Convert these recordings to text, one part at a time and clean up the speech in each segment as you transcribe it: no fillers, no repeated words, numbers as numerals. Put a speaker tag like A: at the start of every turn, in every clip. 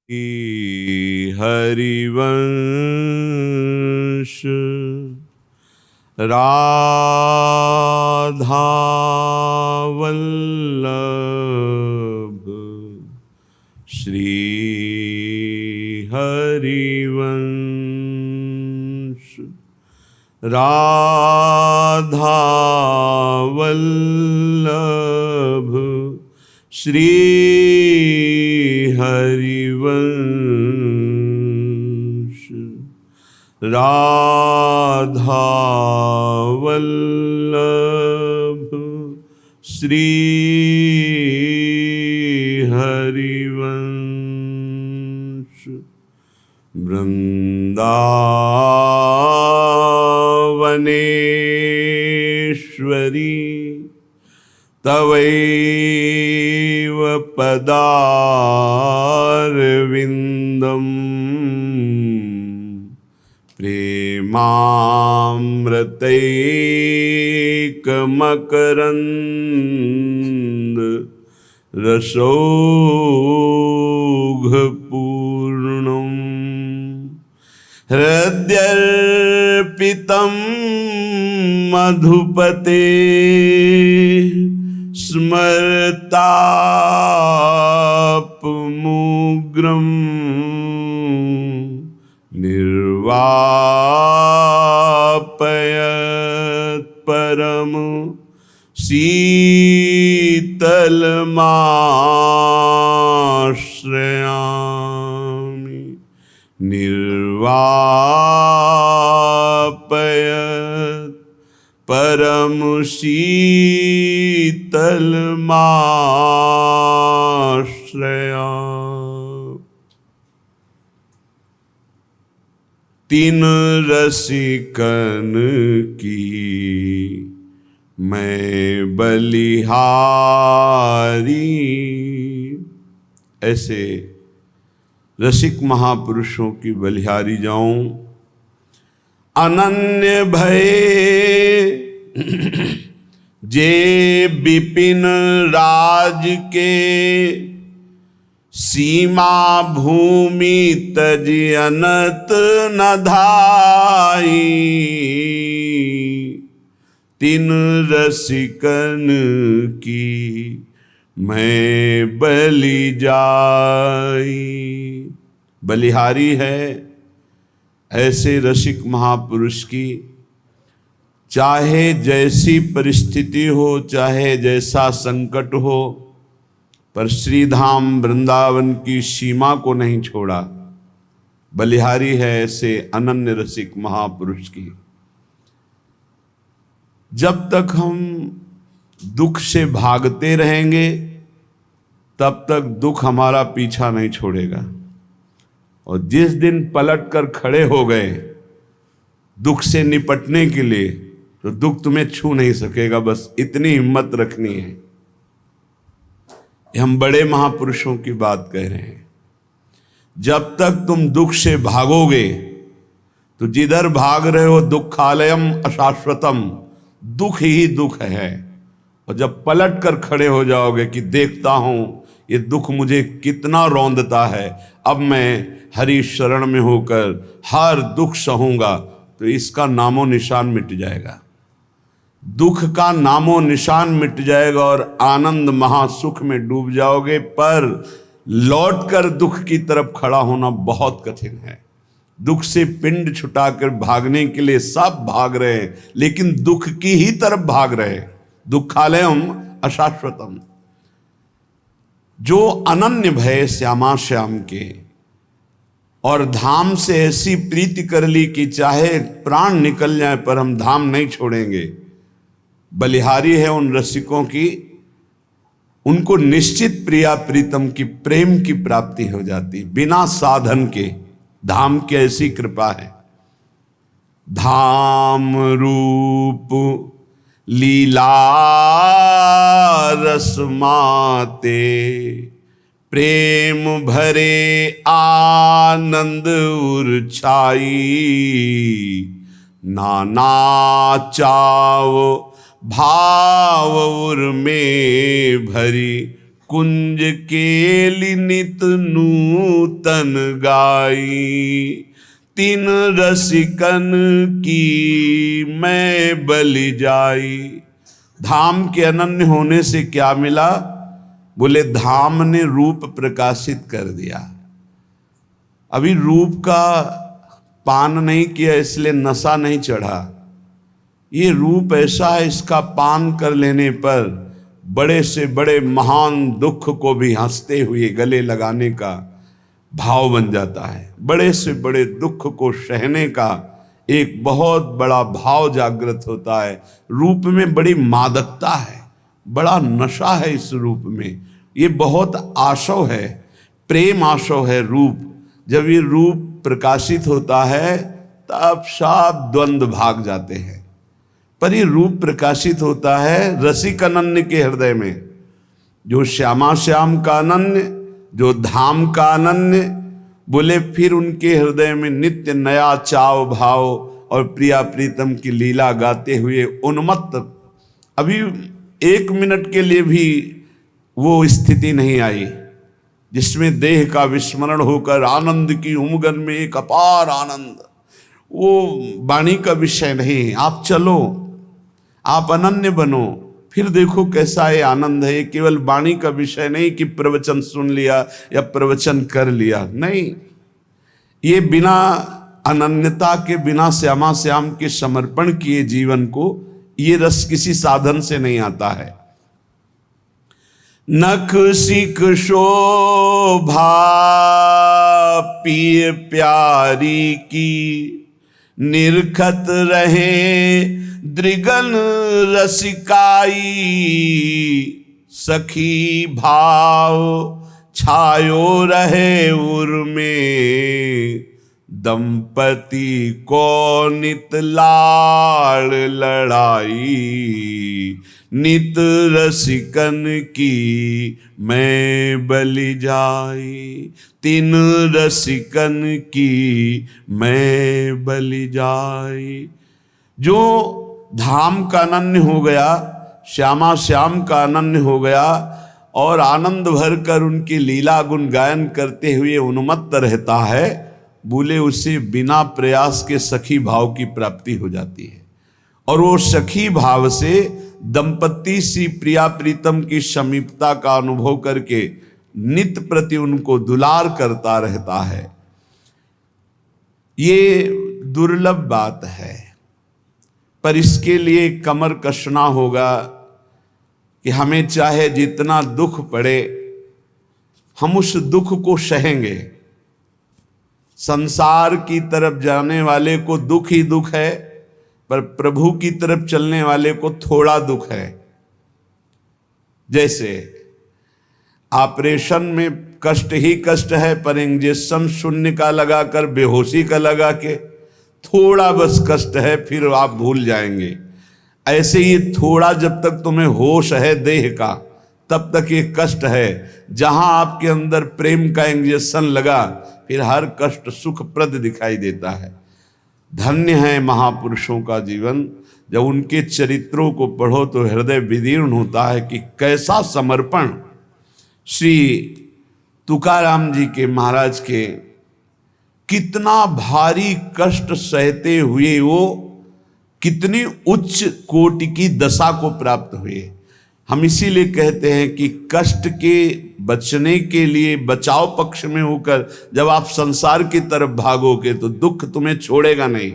A: हरिवंश राधावल्लभ श्री हरिवंश राधावल्लभ श्री हरिवंश राधावल्लभ श्री हरिवंश वृंदावनेश्वरी तवैव पदारविन्दम् प्रेमामृतैकमकरन्द रसौघपूर्णम् हृद्यर्पितं मधुपते स्मरतापमुग्रं निर्वापयत् परम शीतलमाश्रयामि निर्वापयत् परम शीतलमाश्रया। तीन रसिकन की मैं बलिहारी। ऐसे रसिक महापुरुषों की बलिहारी जाऊं। अनन्य भय जे विपिन राज के सीमा भूमि तज अनत न धाई। तीन रसिकन की मैं बलि जाई। बलिहारी है ऐसे रसिक महापुरुष की, चाहे जैसी परिस्थिति हो, चाहे जैसा संकट हो, पर श्रीधाम वृंदावन की सीमा को नहीं छोड़ा। बलिहारी है ऐसे अनन्य रसिक महापुरुष की। जब तक हम दुख से भागते रहेंगे तब तक दुख हमारा पीछा नहीं छोड़ेगा, और जिस दिन पलट कर खड़े हो गए दुख से निपटने के लिए, तो दुख तुम्हें छू नहीं सकेगा। बस इतनी हिम्मत रखनी है। हम बड़े महापुरुषों की बात कह रहे हैं। जब तक तुम दुख से भागोगे तो जिधर भाग रहे हो दुखालयम अशाश्वतम, दुख ही दुख है। और जब पलट कर खड़े हो जाओगे कि देखता हूं ये दुख मुझे कितना रौंदता है, अब मैं हरि शरण में होकर हर दुख सहूंगा, तो इसका नामो निशान मिट जाएगा। दुख का नामो निशान मिट जाएगा और आनंद महासुख में डूब जाओगे। पर लौटकर दुख की तरफ खड़ा होना बहुत कठिन है। दुख से पिंड छुटाकर भागने के लिए सब भाग रहे हैं, लेकिन दुख की ही तरफ भाग रहे हैं। दुखालयम अशाश्वतम। जो अनन्य भय श्यामा श्याम के और धाम से ऐसी प्रीति कर ली कि चाहे प्राण निकल जाए पर हम धाम नहीं छोड़ेंगे, बलिहारी है उन रसिकों की। उनको निश्चित प्रिया प्रीतम की प्रेम की प्राप्ति हो जाती बिना साधन के। धाम की ऐसी कृपा है। धाम रूप लीला रस माते, प्रेम भरे आनंद उर्छाई। नाना चाव भाव उर में भरी कुंज केली नित नूतन गाई, तीन रसिकन की मैं बलि जाई। धाम के अनन्य होने से क्या मिला? बोले धाम ने रूप प्रकाशित कर दिया। अभी रूप का पान नहीं किया इसलिए नशा नहीं चढ़ा। ये रूप ऐसा है, इसका पान कर लेने पर बड़े से बड़े महान दुख को भी हंसते हुए गले लगाने का भाव बन जाता है। बड़े से बड़े दुख को सहने का एक बहुत बड़ा भाव जागृत होता है। रूप में बड़ी मादकता है, बड़ा नशा है इस रूप में। ये बहुत आशव है, प्रेम आशव है रूप। जब ये रूप प्रकाशित होता है तब सब द्वंद्व भाग जाते हैं। पर ये रूप प्रकाशित होता है रसिक अनन्य के हृदय में, जो श्यामा श्याम का अनन्य, जो धाम का अनन्य। बोले फिर उनके हृदय में नित्य नया चाव भाव और प्रिया प्रीतम की लीला गाते हुए उन्मत्त, अभी 1 मिनट के लिए भी वो स्थिति नहीं आई जिसमें देह का विस्मरण होकर आनंद की उमगन में एक अपार आनंद। वो वाणी का विषय नहीं। आप चलो, आप अनन्य बनो, फिर देखो कैसा ये आनंद है। ये केवल वाणी का विषय नहीं कि प्रवचन सुन लिया या प्रवचन कर लिया, नहीं। ये बिना अनन्यता के, बिना श्यामा श्याम के समर्पण किए जीवन को, ये रस किसी साधन से नहीं आता है। नख सिख शोभा पिय प्यारी की, निरखत रहे दृगन रसिकाई। सखी भाव छायो रहे उर में, दंपति को नित लाड़ लड़ाई। नित रसिकन की मैं बलि जाई, तीन रसिकन की मैं बलि जाई। जो धाम का अनन्य हो गया, श्यामा श्याम का अनन्य हो गया और आनंद भर कर उनकी लीला गुण गायन करते हुए उन्मत्त रहता है, बोले उसे बिना प्रयास के सखी भाव की प्राप्ति हो जाती है। और वो सखी भाव से दंपति सी प्रिया प्रीतम की समीपता का अनुभव करके नित्य प्रति उनको दुलार करता रहता है। ये दुर्लभ बात है, पर इसके लिए कमर कसना होगा कि हमें चाहे जितना दुख पड़े हम उस दुख को सहेंगे। संसार की तरफ जाने वाले को दुख ही दुख है, पर प्रभु की तरफ चलने वाले को थोड़ा दुख है। जैसे ऑपरेशन में कष्ट ही कष्ट है, पर इंजेक्शन शून्य का लगाकर बेहोशी का लगा के थोड़ा बस कष्ट है, फिर आप भूल जाएंगे। ऐसे ही थोड़ा जब तक तुम्हें होश है देह का, तब तक ये कष्ट है। जहां आपके अंदर प्रेम का इंजेक्शन लगा, फिर हर कष्ट सुखप्रद दिखाई देता है। धन्य है महापुरुषों का जीवन। जब उनके चरित्रों को पढ़ो तो हृदय विदीर्ण होता है कि कैसा समर्पण। श्री तुकाराम जी के महाराज के कितना भारी कष्ट सहते हुए वो कितनी उच्च कोटि की दशा को प्राप्त हुए। हम इसीलिए कहते हैं कि कष्ट के बचने के लिए बचाव पक्ष में होकर जब आप संसार की तरफ भागोगे तो दुख तुम्हें छोड़ेगा नहीं,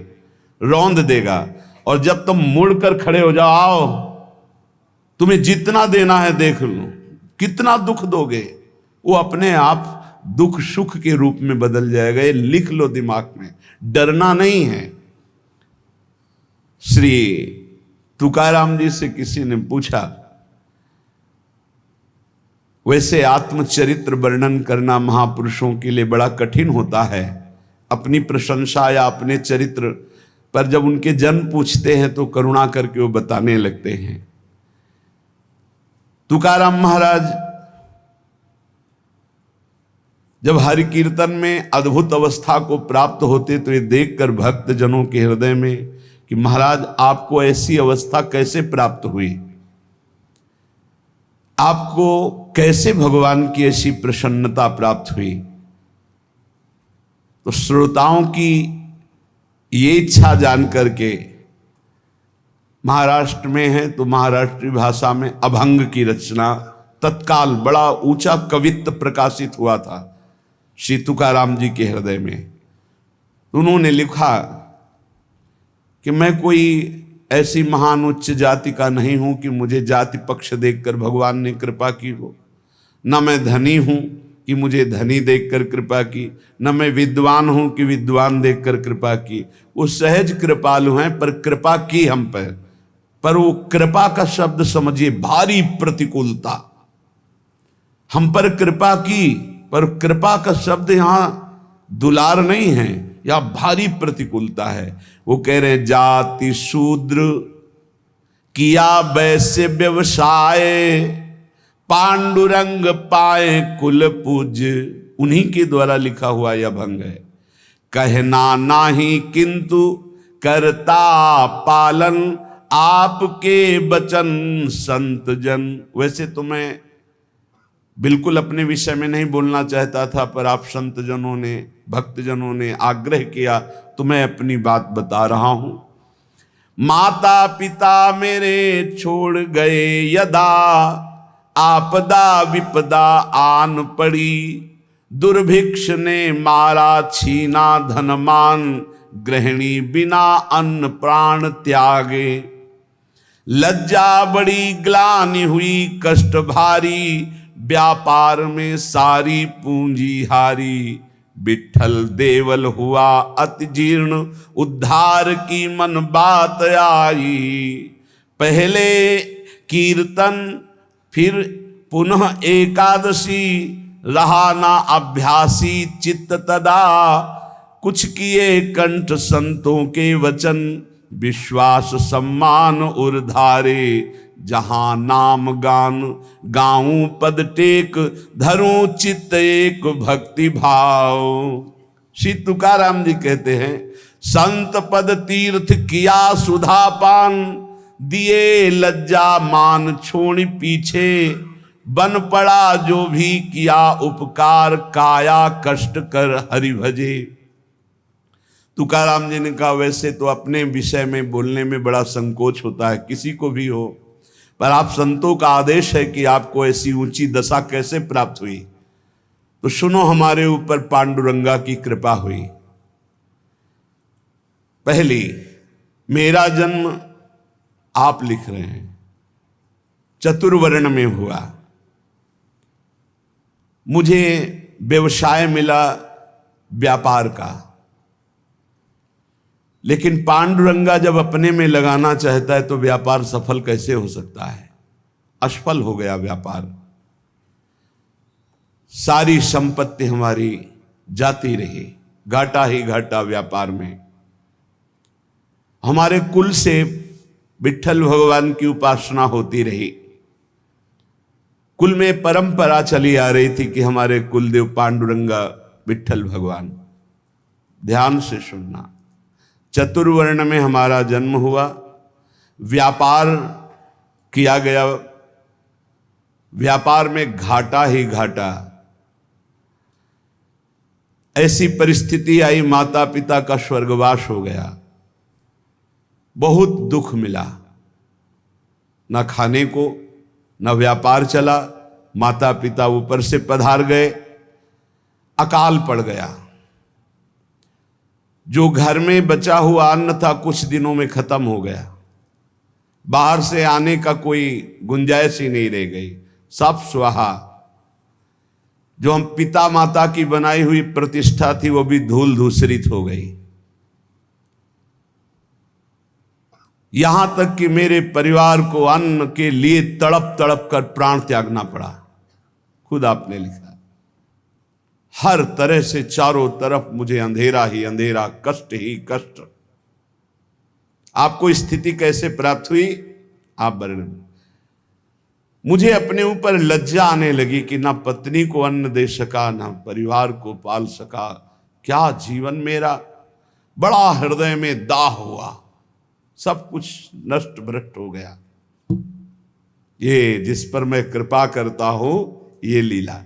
A: रौंद देगा। और जब तुम मुड़कर खड़े हो जाओ, आओ तुम्हें जितना देना है देख लो, कितना दुख दोगे, वो अपने आप दुख सुख के रूप में बदल जाएगा। ये लिख लो दिमाग में, डरना नहीं है। श्री तुकाराम जी से किसी ने पूछा, वैसे आत्मचरित्र वर्णन करना महापुरुषों के लिए बड़ा कठिन होता है, अपनी प्रशंसा या अपने चरित्र, पर जब उनके जन पूछते हैं तो करुणा करके वो बताने लगते हैं। तुकाराम महाराज जब हरि कीर्तन में अद्भुत अवस्था को प्राप्त होते तो ये देखकर भक्त जनों के हृदय में कि महाराज आपको ऐसी अवस्था कैसे प्राप्त हुई। आपको कैसे भगवान की ऐसी प्रसन्नता प्राप्त हुई? तो श्रोताओं की ये इच्छा जान करके, महाराष्ट्र में है तो महाराष्ट्री भाषा में अभंग की रचना तत्काल बड़ा ऊंचा कवित्व प्रकाशित हुआ था श्री तुकाराम जी के हृदय में। उन्होंने लिखा कि मैं कोई ऐसी महान उच्च जाति का नहीं हूं कि मुझे जाति पक्ष देखकर भगवान ने कृपा की हो, न मैं धनी हूं कि मुझे धनी देखकर कृपा की, न मैं विद्वान हूं कि विद्वान देखकर कृपा की। वो सहज कृपालु हैं पर कृपा की हम पर वो कृपा का शब्द समझिए भारी प्रतिकूलता। हम पर कृपा की, पर कृपा का शब्द यहां दुलार नहीं है, या भारी प्रतिकूलता है। वो कह रहे हैं जाति शूद्र किया वैसे व्यवसाय, पांडुरंग पाए कुल पूज। उन्हीं के द्वारा लिखा हुआ यह भंग है। कहना नाही किंतु करता पालन, आपके वचन संत जन। वैसे तो मैं बिल्कुल अपने विषय में नहीं बोलना चाहता था, पर आप संत जनों ने, भक्त जनों ने आग्रह किया तो मैं अपनी बात बता रहा हूं। माता पिता मेरे छोड़ गए यदा, आपदा विपदा आन पड़ी। दुर्भिक्ष ने मारा छीना धनमान, गृहिणी बिना अन्न प्राण त्यागे। लज्जा बड़ी ग्लानि हुई कष्ट भारी, व्यापार में सारी पूंजी हारी। विठ्ठल देवल हुआ अति जीर्ण, उद्धार की मन बात आई। पहले कीर्तन फिर पुनः एकादशी, रहा ना अभ्यासी चित्त तदा। कुछ किए कंठ संतों के वचन, विश्वास सम्मान उर्धारे। जहां नाम गान गाऊं पद टेक, धरूं चित्त एक भक्ति भाव। श्री तुकाराम जी कहते हैं संत पद तीर्थ किया सुधा पान, दिए लज्जा मान छोड़ पीछे। बन पड़ा जो भी किया उपकार, काया कष्ट कर हरि भजे। तुकाराम जी ने कहा वैसे तो अपने विषय में बोलने में बड़ा संकोच होता है, किसी को भी हो, पर आप संतों का आदेश है कि आपको ऐसी ऊंची दशा कैसे प्राप्त हुई, तो सुनो हमारे ऊपर पांडुरंगा की कृपा हुई। पहली, मेरा जन्म आप लिख रहे हैं चतुर्वर्ण में हुआ। मुझे व्यवसाय मिला व्यापार का, लेकिन पांडुरंगा जब अपने में लगाना चाहता है तो व्यापार सफल कैसे हो सकता है? असफल हो गया व्यापार। सारी संपत्ति हमारी जाती रही, घाटा ही घाटा व्यापार में। हमारे कुल से विठ्ठल भगवान की उपासना होती रही। कुल में परंपरा चली आ रही थी कि हमारे कुलदेव पांडुरंगा विठ्ठल भगवान। ध्यान से सुनना, चतुर्वर्ण में हमारा जन्म हुआ, व्यापार किया गया, व्यापार में घाटा ही घाटा। ऐसी परिस्थिति आई, माता पिता का स्वर्गवास हो गया, बहुत दुख मिला। न खाने को, न व्यापार चला, माता पिता ऊपर से पधार गए, अकाल पड़ गया। जो घर में बचा हुआ अन्न था कुछ दिनों में खत्म हो गया, बाहर से आने का कोई गुंजाइश ही नहीं रह गई, सब स्वाहा। जो हम पिता माता की बनाई हुई प्रतिष्ठा थी वो भी धूल धूसरित हो गई। यहां तक कि मेरे परिवार को अन्न के लिए तड़प तड़प कर प्राण त्यागना पड़ा। खुद आपने लिखा, हर तरह से चारों तरफ मुझे अंधेरा ही अंधेरा, कष्ट ही कष्ट। आपको स्थिति कैसे प्राप्त हुई आप वर्णन। मुझे अपने ऊपर लज्जा आने लगी कि ना पत्नी को अन्न दे सका, ना परिवार को पाल सका। क्या जीवन मेरा, बड़ा हृदय में दाह हुआ, सब कुछ नष्ट भ्रष्ट हो गया। ये जिस पर मैं कृपा करता हूं ये लीला।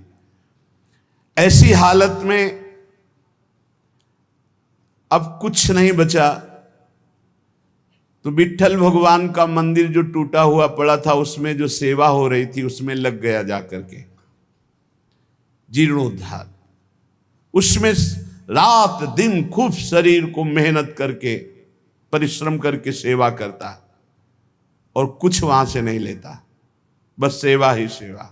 A: ऐसी हालत में अब कुछ नहीं बचा, तो विट्ठल भगवान का मंदिर जो टूटा हुआ पड़ा था उसमें जो सेवा हो रही थी उसमें लग गया जाकर के, जीर्णोद्धार। उसमें रात दिन खूब शरीर को मेहनत करके परिश्रम करके सेवा करता और कुछ वहां से नहीं लेता, बस सेवा ही सेवा,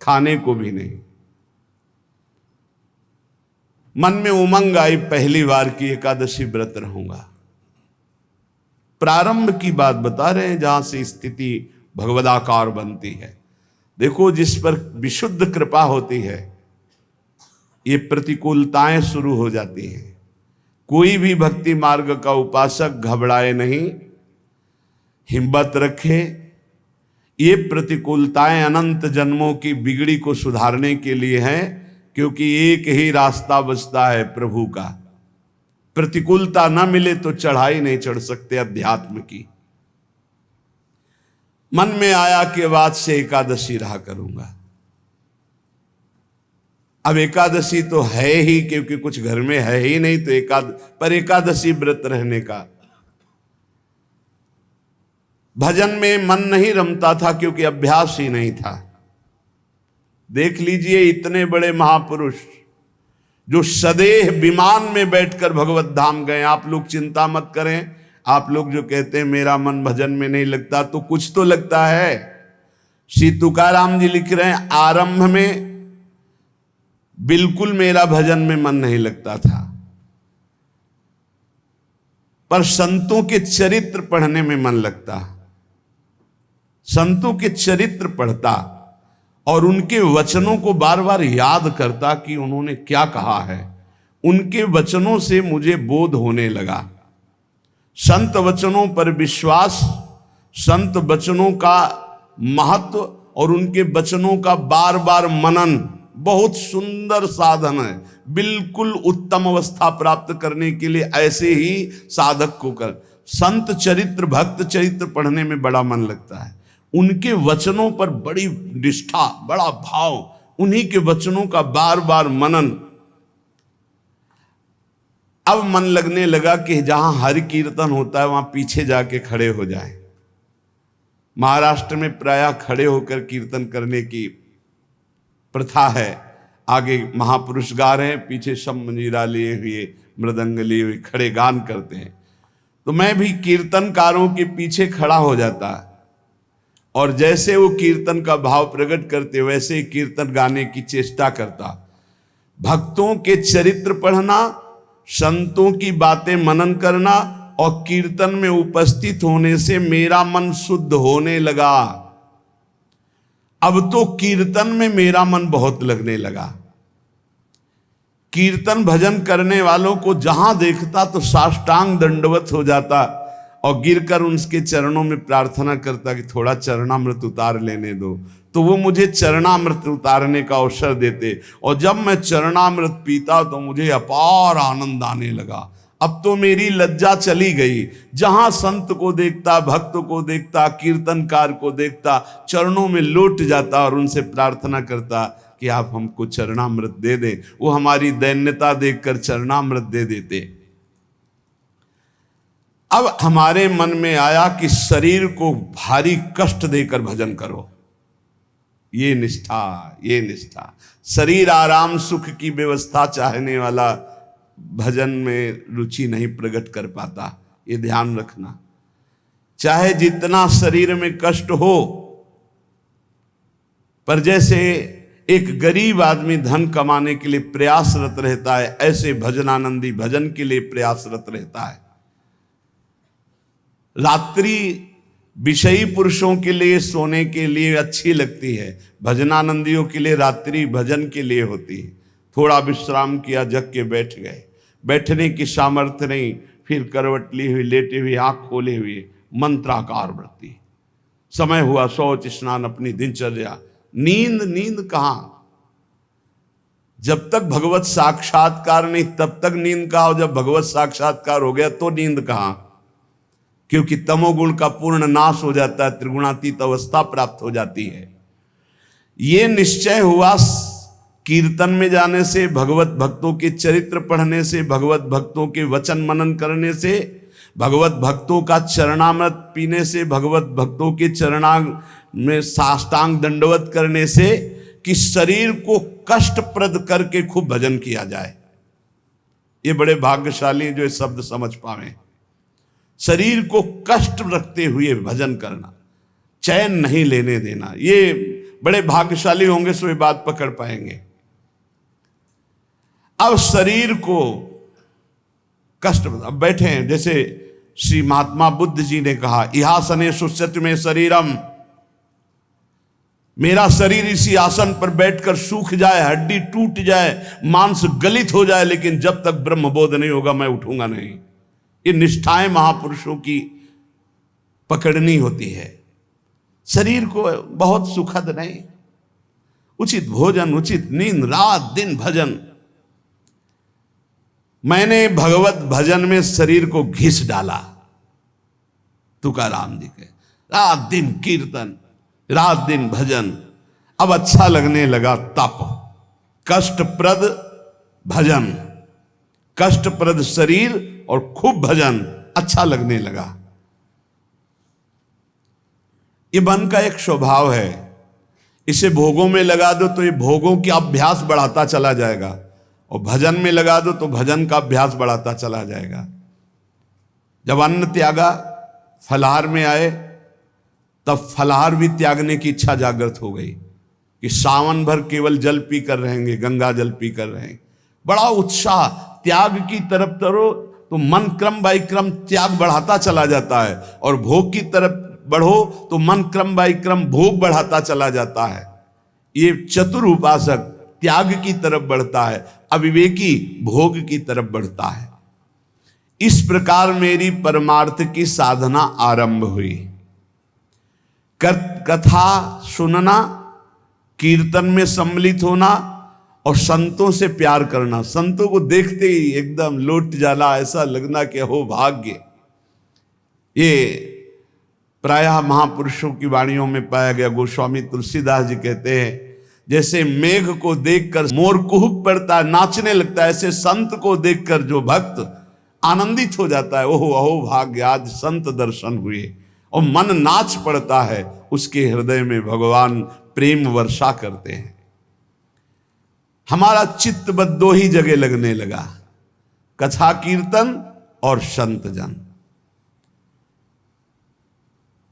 A: खाने को भी नहीं। मन में उमंग आई, पहली बार की एकादशी व्रत रहूंगा। प्रारंभ की बात बता रहे हैं जहां से स्थिति भगवदाकार बनती है। देखो, जिस पर विशुद्ध कृपा होती है ये प्रतिकूलताएं शुरू हो जाती हैं। कोई भी भक्ति मार्ग का उपासक घबराए नहीं, हिम्मत रखे। ये प्रतिकूलताएं अनंत जन्मों की बिगड़ी को सुधारने के लिए हैं, क्योंकि एक ही रास्ता बचता है प्रभु का। प्रतिकूलता ना मिले तो चढ़ाई नहीं चढ़ सकते अध्यात्म की। मन में आया कि बाद से एकादशी रहा करूंगा। अब एकादशी तो है ही, क्योंकि कुछ घर में है ही नहीं, तो पर एकादशी व्रत रहने का भजन में मन नहीं रमता था, क्योंकि अभ्यास ही नहीं था। देख लीजिए, इतने बड़े महापुरुष जो सदेह विमान में बैठकर भगवत धाम गए। आप लोग चिंता मत करें, आप लोग जो कहते हैं मेरा मन भजन में नहीं लगता, तो कुछ तो लगता है। श्री तुकाराम जी लिख रहे हैं, आरंभ में बिल्कुल मेरा भजन में मन नहीं लगता था, पर संतों के चरित्र पढ़ने में मन लगता। संतों के चरित्र पढ़ता और उनके वचनों को बार बार याद करता कि उन्होंने क्या कहा है। उनके वचनों से मुझे बोध होने लगा। संत वचनों पर विश्वास, संत वचनों का महत्व और उनके वचनों का बार बार मनन बहुत सुंदर साधन है। बिल्कुल उत्तम अवस्था प्राप्त करने के लिए ऐसे ही साधक को कर। संत चरित्र, भक्त चरित्र पढ़ने में बड़ा मन लगता है। उनके वचनों पर बड़ी निष्ठा, बड़ा भाव, उन्हीं के वचनों का बार बार मनन। अब मन लगने लगा कि जहां हरि कीर्तन होता है वहां पीछे जाके खड़े हो जाए। महाराष्ट्र में प्रायः खड़े होकर कीर्तन करने की प्रथा है। आगे महापुरुष गा रहे हैं, पीछे सब मंजीरा लिए हुए, मृदंग लिए हुए खड़े गान करते हैं। तो मैं भी कीर्तनकारों के पीछे खड़ा हो जाता और जैसे वो कीर्तन का भाव प्रकट करते वैसे ही कीर्तन गाने की चेष्टा करता। भक्तों के चरित्र पढ़ना, संतों की बातें मनन करना और कीर्तन में उपस्थित होने से मेरा मन शुद्ध होने लगा। अब तो कीर्तन में मेरा मन बहुत लगने लगा। कीर्तन भजन करने वालों को जहां देखता तो साष्टांग दंडवत हो जाता और गिरकर उनके चरणों में प्रार्थना करता कि थोड़ा चरणामृत उतार लेने दो। तो वो मुझे चरणामृत उतारने का अवसर देते और जब मैं चरणामृत पीता तो मुझे अपार आनंद आने लगा। अब तो मेरी लज्जा चली गई। जहां संत को देखता, भक्त को देखता, कीर्तनकार को देखता, चरणों में लौट जाता और उनसे प्रार्थना करता कि आप हमको चरणामृत दे दें। वो हमारी दैन्यता देखकर चरणामृत दे देते। अब हमारे मन में आया कि शरीर को भारी कष्ट देकर भजन करो। ये निष्ठा, ये निष्ठा। शरीर आराम सुख की व्यवस्था चाहने वाला भजन में रुचि नहीं प्रकट कर पाता। ये ध्यान रखना। चाहे जितना शरीर में कष्ट हो, पर जैसे एक गरीब आदमी धन कमाने के लिए प्रयासरत रहता है, ऐसे भजनानंदी भजन के लिए प्रयासरत रहता है। रात्रि विषयी पुरुषों के लिए सोने के लिए अच्छी लगती है, भजनानंदियों के लिए रात्रि भजन के लिए होती है। थोड़ा विश्राम किया, जग के बैठ गए। बैठने की सामर्थ्य नहीं, फिर करवट ली हुई, लेटे हुए, आंख खोले हुए, मंत्राकार वृत्ति। समय हुआ शौच स्नान, अपनी दिनचर्या। नींद, नींद कहां? जब तक भगवत साक्षात्कार नहीं तब तक नींद कहां, और जब भगवत साक्षात्कार हो गया तो नींद कहां? क्योंकि तमोगुण का पूर्ण नाश हो जाता है, त्रिगुणातीत अवस्था प्राप्त हो जाती है। ये निश्चय हुआ कीर्तन में जाने से, भगवत भक्तों के चरित्र पढ़ने से, भगवत भक्तों के वचन मनन करने से, भगवत भक्तों का चरणामृत पीने से, भगवत भक्तों के चरणांग में साष्टांग दंडवत करने से, कि शरीर को कष्टप्रद करके खूब भजन किया जाए। ये बड़े भाग्यशाली हैं जो ये शब्द समझ पावे। शरीर को कष्ट रखते हुए भजन करना, चैन नहीं लेने देना, ये बड़े भाग्यशाली होंगे सो ये बात पकड़ पाएंगे। अब शरीर को कष्ट, अब बैठे हैं, जैसे श्री महात्मा बुद्ध जी ने कहा, इहासने सुस्यति में शरीरम, मेरा शरीर इसी आसन पर बैठकर सूख जाए, हड्डी टूट जाए, मांस गलित हो जाए, लेकिन जब तक ब्रह्मबोध नहीं होगा मैं उठूंगा नहीं। ये निष्ठाएं महापुरुषों की पकड़नी होती है। शरीर को बहुत सुखद नहीं, उचित भोजन, उचित नींद, रात दिन भजन। मैंने भगवत भजन में शरीर को घिस डाला, तुकाराम जी के, रात दिन कीर्तन, रात दिन भजन। अब अच्छा लगने लगा तप, कष्टप्रद भजन, कष्टप्रद शरीर और खूब भजन अच्छा लगने लगा। ये मन का एक स्वभाव है, इसे भोगों में लगा दो तो ये भोगों की अभ्यास बढ़ाता चला जाएगा, और भजन में लगा दो तो भजन का अभ्यास बढ़ाता चला जाएगा। जब अन्न त्यागा, फलाहार में आए, तब फलाहार भी त्यागने की इच्छा जागृत हो गई कि सावन भर केवल जल पी कर रहेंगे, गंगा जल पी कर रहेंगे। बड़ा उत्साह, त्याग की तरफ तरो तो मन क्रम बाई क्रम त्याग बढ़ाता चला जाता है, और भोग की तरफ बढ़ो तो मन क्रम बाई क्रम भोग बढ़ाता चला जाता है। ये चतुर उपासक त्याग की तरफ बढ़ता है, अविवेकी भोग की तरफ बढ़ता है। इस प्रकार मेरी परमार्थ की साधना आरंभ हुई। कथा सुनना, कीर्तन में सम्मिलित होना और संतों से प्यार करना। संतों को देखते ही एकदम लौट जाना, ऐसा लगना कि हो भाग्य। ये प्रायः महापुरुषों की वाणियों में पाया गया। गोस्वामी तुलसीदास जी कहते हैं, जैसे मेघ को देखकर मोर कुहुक पड़ता है, नाचने लगता है, ऐसे संत को देखकर जो भक्त आनंदित हो जाता है, ओहो अहो भाग्य, आज संत दर्शन हुए, और मन नाच पड़ता है, उसके हृदय में भगवान प्रेम वर्षा करते हैं। हमारा चित्त बस दो ही जगह लगने लगा, कथा कीर्तन और संत जन।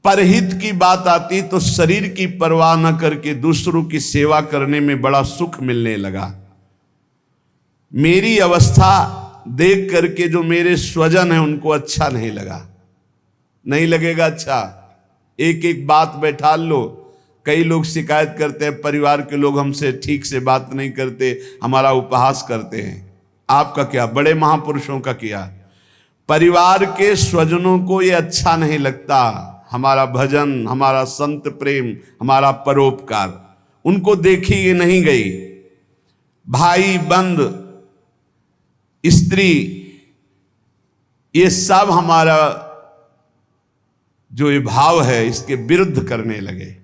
A: परहित की बात आती तो शरीर की परवाह न करके दूसरों की सेवा करने में बड़ा सुख मिलने लगा। मेरी अवस्था देख करके जो मेरे स्वजन हैं उनको अच्छा नहीं लगा। नहीं लगेगा अच्छा, एक एक बात बैठा लो। कई लोग शिकायत करते हैं, परिवार के लोग हमसे ठीक से बात नहीं करते, हमारा उपहास करते हैं। आपका क्या, बड़े महापुरुषों का किया। परिवार के स्वजनों को ये अच्छा नहीं लगता, हमारा भजन, हमारा संत प्रेम, हमारा परोपकार, उनको देखी ये नहीं गई। भाई बंद, स्त्री, ये सब हमारा जो ये भाव है इसके विरुद्ध करने लगे।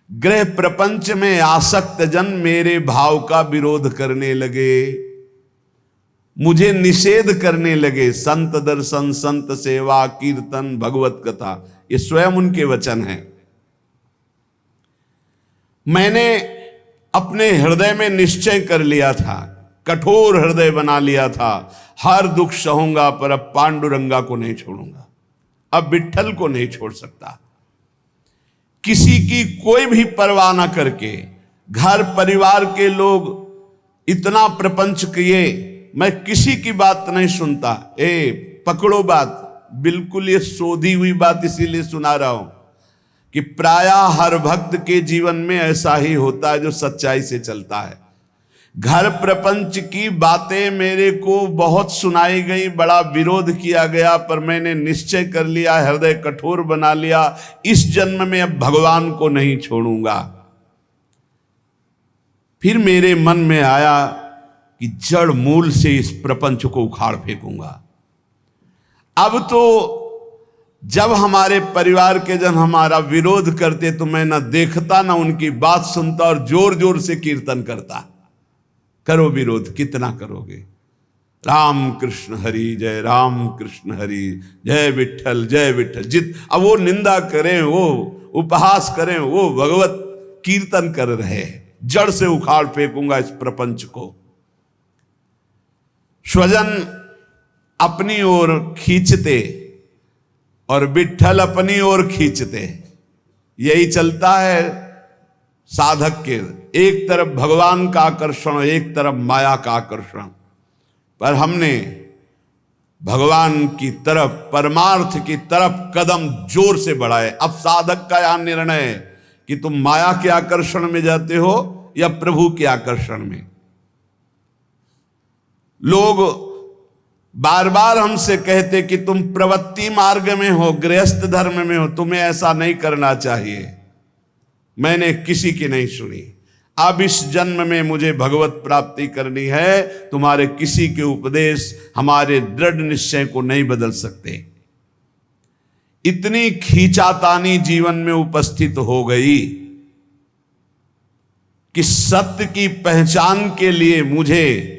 A: ग्रह प्रपंच में आसक्त जन मेरे भाव का विरोध करने लगे, मुझे निषेध करने लगे। संत दर्शन, संत सेवा, कीर्तन, भगवत कथा, ये स्वयं उनके वचन हैं। मैंने अपने हृदय में निश्चय कर लिया था, कठोर हृदय बना लिया था, हर दुख सहूंगा पर अब पांडुरंगा को नहीं छोड़ूंगा, अब विट्ठल को नहीं छोड़ सकता। किसी की कोई भी परवाह ना करके, घर परिवार के लोग इतना प्रपंच किए, मैं किसी की बात नहीं सुनता। पकड़ो बात, बिल्कुल ये शोधी हुई बात इसीलिए सुना रहा हूं कि प्रायः हर भक्त के जीवन में ऐसा ही होता है जो सच्चाई से चलता है। घर प्रपंच की बातें मेरे को बहुत सुनाई गई, बड़ा विरोध किया गया, पर मैंने निश्चय कर लिया, हृदय कठोर बना लिया, इस जन्म में अब भगवान को नहीं छोड़ूंगा। फिर मेरे मन में आया कि जड़ मूल से इस प्रपंच को उखाड़ फेंकूंगा। अब तो जब हमारे परिवार के जन हमारा विरोध करते तो मैं न देखता न उनकी बात सुनता और जोर जोर से कीर्तन करता। करो विरोध, कितना करोगे। राम कृष्ण हरि जय, राम कृष्ण हरि जय, विठ्ठल जय विठ्ठल। अब वो निंदा करें, वो उपहास करें, वो भगवत कीर्तन कर रहे, जड़ से उखाड़ फेंकूंगा इस प्रपंच को। स्वजन अपनी ओर खींचते और विठ्ठल अपनी ओर खींचते, यही चलता है साधक के। एक तरफ भगवान का आकर्षण, एक तरफ माया का आकर्षण। पर हमने भगवान की तरफ, परमार्थ की तरफ कदम जोर से बढ़ाए। अब साधक का यहां निर्णय है कि तुम माया के आकर्षण में जाते हो या प्रभु के आकर्षण में। लोग बार बार हमसे कहते कि तुम प्रवृत्ति मार्ग में हो, गृहस्थ धर्म में हो, तुम्हें ऐसा नहीं करना चाहिए। मैंने किसी की नहीं सुनी। अब इस जन्म में मुझे भगवत प्राप्ति करनी है, तुम्हारे किसी के उपदेश हमारे दृढ़ निश्चय को नहीं बदल सकते। इतनी खींचातानी जीवन में उपस्थित हो गई कि सत्य की पहचान के लिए मुझे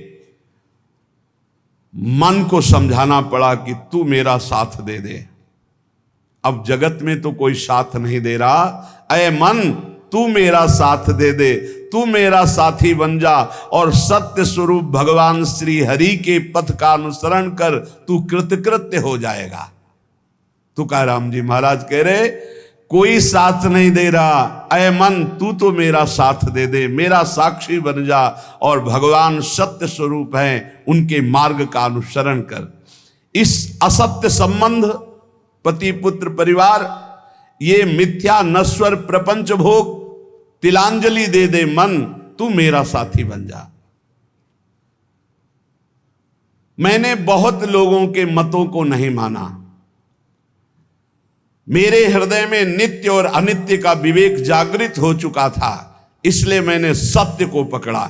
A: मन को समझाना पड़ा कि तू मेरा साथ दे दे। अब जगत में तो कोई साथ नहीं दे रहा। अय मन, तू मेरा साथ दे दे, तू मेरा साथी बन जा और सत्य स्वरूप भगवान श्री हरि के पथ का अनुसरण कर, तू कृतकृत्य हो जाएगा। तुकाराम जी महाराज कह रहे, कोई साथ नहीं दे रहा, अय मन तू तो मेरा साथ दे दे, मेरा साक्षी बन जा और भगवान सत्य स्वरूप हैं, उनके मार्ग का अनुसरण कर। इस असत्य संबंध, पति पुत्र परिवार, ये मिथ्या नश्वर प्रपंच भोग, तिलांजलि दे दे मन, तू मेरा साथी बन जा। मैंने बहुत लोगों के मतों को नहीं माना। मेरे हृदय में नित्य और अनित्य का विवेक जागृत हो चुका था, इसलिए मैंने सत्य को पकड़ा।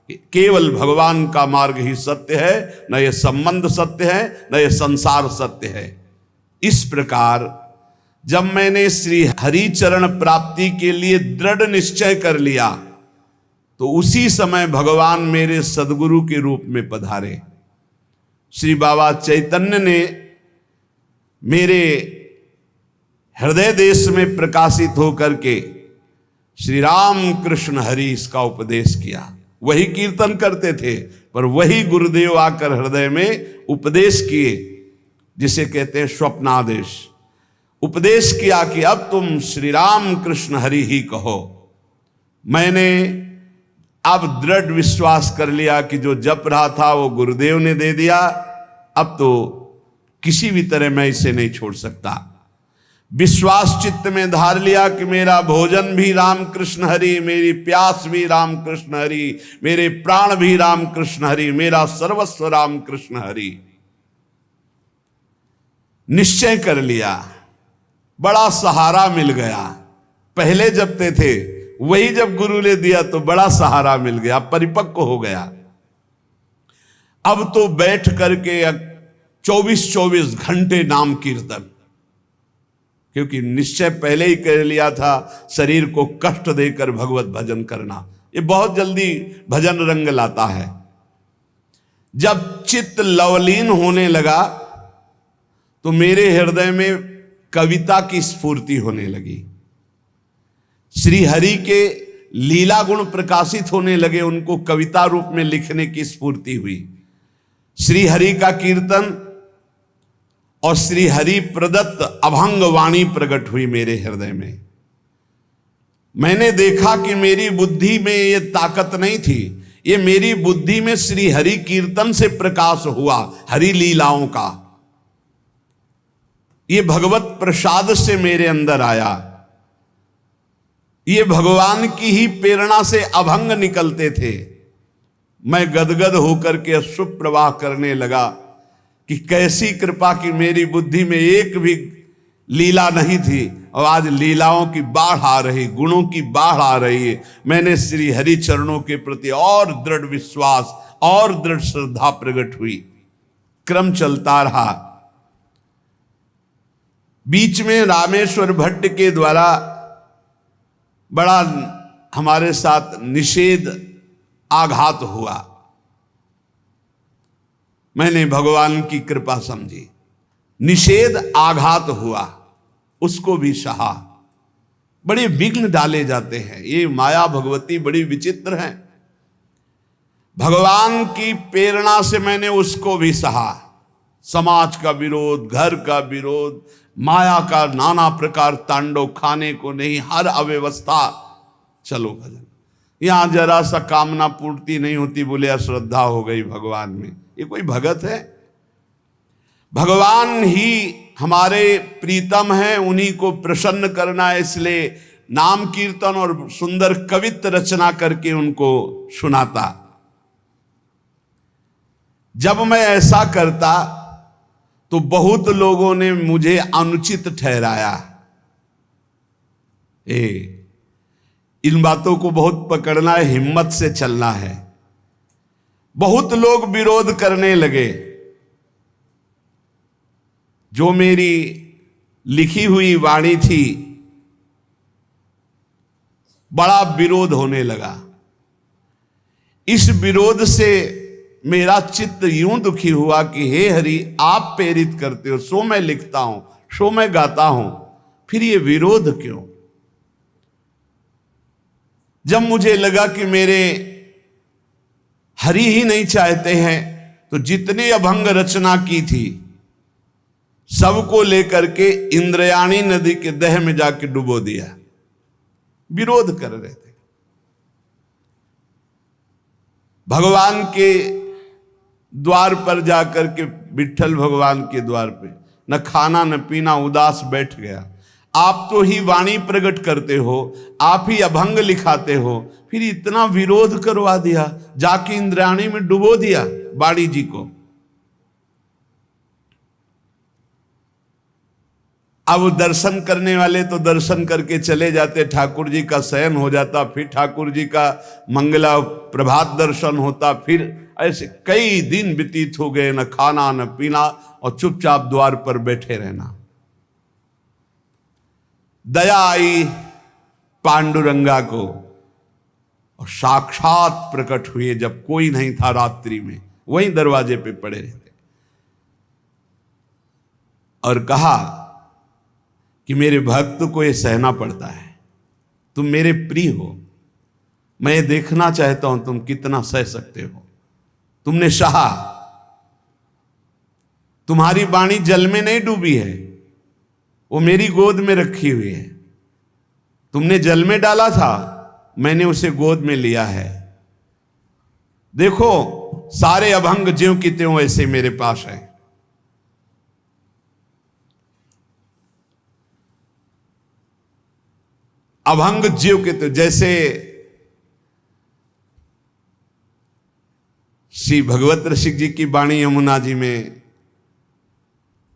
A: केवल भगवान का मार्ग ही सत्य है, न ये संबंध सत्य है, न ये संसार सत्य है। इस प्रकार जब मैंने श्री हरि चरण प्राप्ति के लिए दृढ़ निश्चय कर लिया, तो उसी समय भगवान मेरे सदगुरु के रूप में पधारे। श्री बाबा चैतन्य ने मेरे हृदय देश में प्रकाशित होकर के श्री राम कृष्ण हरि इसका उपदेश किया। वही कीर्तन करते थे, पर वही गुरुदेव आकर हृदय में उपदेश किए, जिसे कहते हैं स्वप्नादेश। उपदेश किया कि अब तुम श्री राम कृष्ण हरि ही कहो। मैंने अब दृढ़ विश्वास कर लिया कि जो जप रहा था वो गुरुदेव ने दे दिया, अब तो किसी भी तरह मैं इसे नहीं छोड़ सकता। विश्वास चित्त में धार लिया कि मेरा भोजन भी राम कृष्ण हरि, मेरी प्यास भी राम कृष्ण हरि, मेरे प्राण भी राम कृष्ण हरि, मेरा सर्वस्व राम कृष्ण हरि। निश्चय कर लिया, बड़ा सहारा मिल गया। पहले जपते थे, वही जब गुरु ने दिया तो बड़ा सहारा मिल गया, परिपक्व हो गया। अब तो बैठ करके 24-24 घंटे नाम कीर्तन, क्योंकि निश्चय पहले ही कर लिया था शरीर को कष्ट देकर भगवत भजन करना। ये बहुत जल्दी भजन रंग लाता है। जब चित्त लवलीन होने लगा तो मेरे हृदय में कविता की स्फूर्ति होने लगी। श्री हरि के लीला गुण प्रकाशित होने लगे, उनको कविता रूप में लिखने की स्फूर्ति हुई। श्री हरि का कीर्तन और श्री हरि प्रदत्त अभंग वाणी प्रकट हुई मेरे हृदय में। मैंने देखा कि मेरी बुद्धि में ये ताकत नहीं थी, ये मेरी बुद्धि में श्री हरि कीर्तन से प्रकाश हुआ, हरि लीलाओं का। ये भगवत प्रसाद से मेरे अंदर आया। ये भगवान की ही प्रेरणा से अभंग निकलते थे। मैं गदगद होकर के अश्रु प्रवाह करने लगा कि कैसी कृपा की मेरी बुद्धि में एक भी लीला नहीं थी और आज लीलाओं की बाढ़ आ रही, गुणों की बाढ़ आ रही है। मैंने श्री हरि चरणों के प्रति और दृढ़ विश्वास और दृढ़ श्रद्धा प्रकट हुई। क्रम चलता रहा। बीच में रामेश्वर भट्ट के द्वारा बड़ा हमारे साथ निषेध आघात हुआ। मैंने भगवान की कृपा समझी, निषेध आघात हुआ, उसको भी सहा। बड़े विघ्न डाले जाते हैं, ये माया भगवती बड़ी विचित्र है। भगवान की प्रेरणा से मैंने उसको भी सहा। समाज का विरोध, घर का विरोध, माया का नाना प्रकार तांडव, खाने को नहीं, हर अव्यवस्था। चलो भजन, यहां जरा सा कामना पूर्ति नहीं होती, बोले अश्रद्धा हो गई भगवान में। ये कोई भगत है? भगवान ही हमारे प्रीतम हैं, उन्हीं को प्रसन्न करना है, इसलिए नाम कीर्तन और सुंदर कवित्त रचना करके उनको सुनाता। जब मैं ऐसा करता तो बहुत लोगों ने मुझे अनुचित ठहराया। इन बातों को बहुत पकड़ना है, हिम्मत से चलना है। बहुत लोग विरोध करने लगे। जो मेरी लिखी हुई वाणी थी, बड़ा विरोध होने लगा। इस विरोध से मेरा चित्त यूं दुखी हुआ कि हे हरि, आप प्रेरित करते हो, सो मैं लिखता हूं, सो मैं गाता हूं, फिर ये विरोध क्यों? जब मुझे लगा कि मेरे हरि ही नहीं चाहते हैं, तो जितने अभंग रचना की थी सबको लेकर के इंद्रयाणी नदी के दह में जाके डुबो दिया। विरोध कर रहे थे। भगवान के द्वार पर जाकर के, विट्ठल भगवान के द्वार पे, न खाना न पीना, उदास बैठ गया। आप तो ही वाणी प्रकट करते हो, आप ही अभंग लिखाते हो, फिर इतना विरोध करवा दिया, जाके इंद्रायणी में डुबो दिया बाड़ी जी को। अब दर्शन करने वाले तो दर्शन करके चले जाते, ठाकुर जी का शयन हो जाता, फिर ठाकुर जी का मंगला प्रभात दर्शन होता, फिर ऐसे कई दिन व्यतीत हो गए, न खाना न पीना, और चुपचाप द्वार पर बैठे रहना। दया आई पांडुरंगा को, और साक्षात प्रकट हुए जब कोई नहीं था रात्रि में, वहीं दरवाजे पे पड़े रहते, और कहा कि मेरे भक्त को ये सहना पड़ता है, तुम मेरे प्रिय हो, मैं ये देखना चाहता हूं तुम कितना सह सकते हो। तुमने सहा, तुम्हारी वाणी जल में नहीं डूबी है, वो मेरी गोद में रखी हुई है। तुमने जल में डाला था, मैंने उसे गोद में लिया है। देखो सारे अभंग ज्यों की त्यों ऐसे मेरे पास है। अभंग ज्यों के त्यों, जैसे श्री भगवत रसिक जी की वाणी यमुना जी में,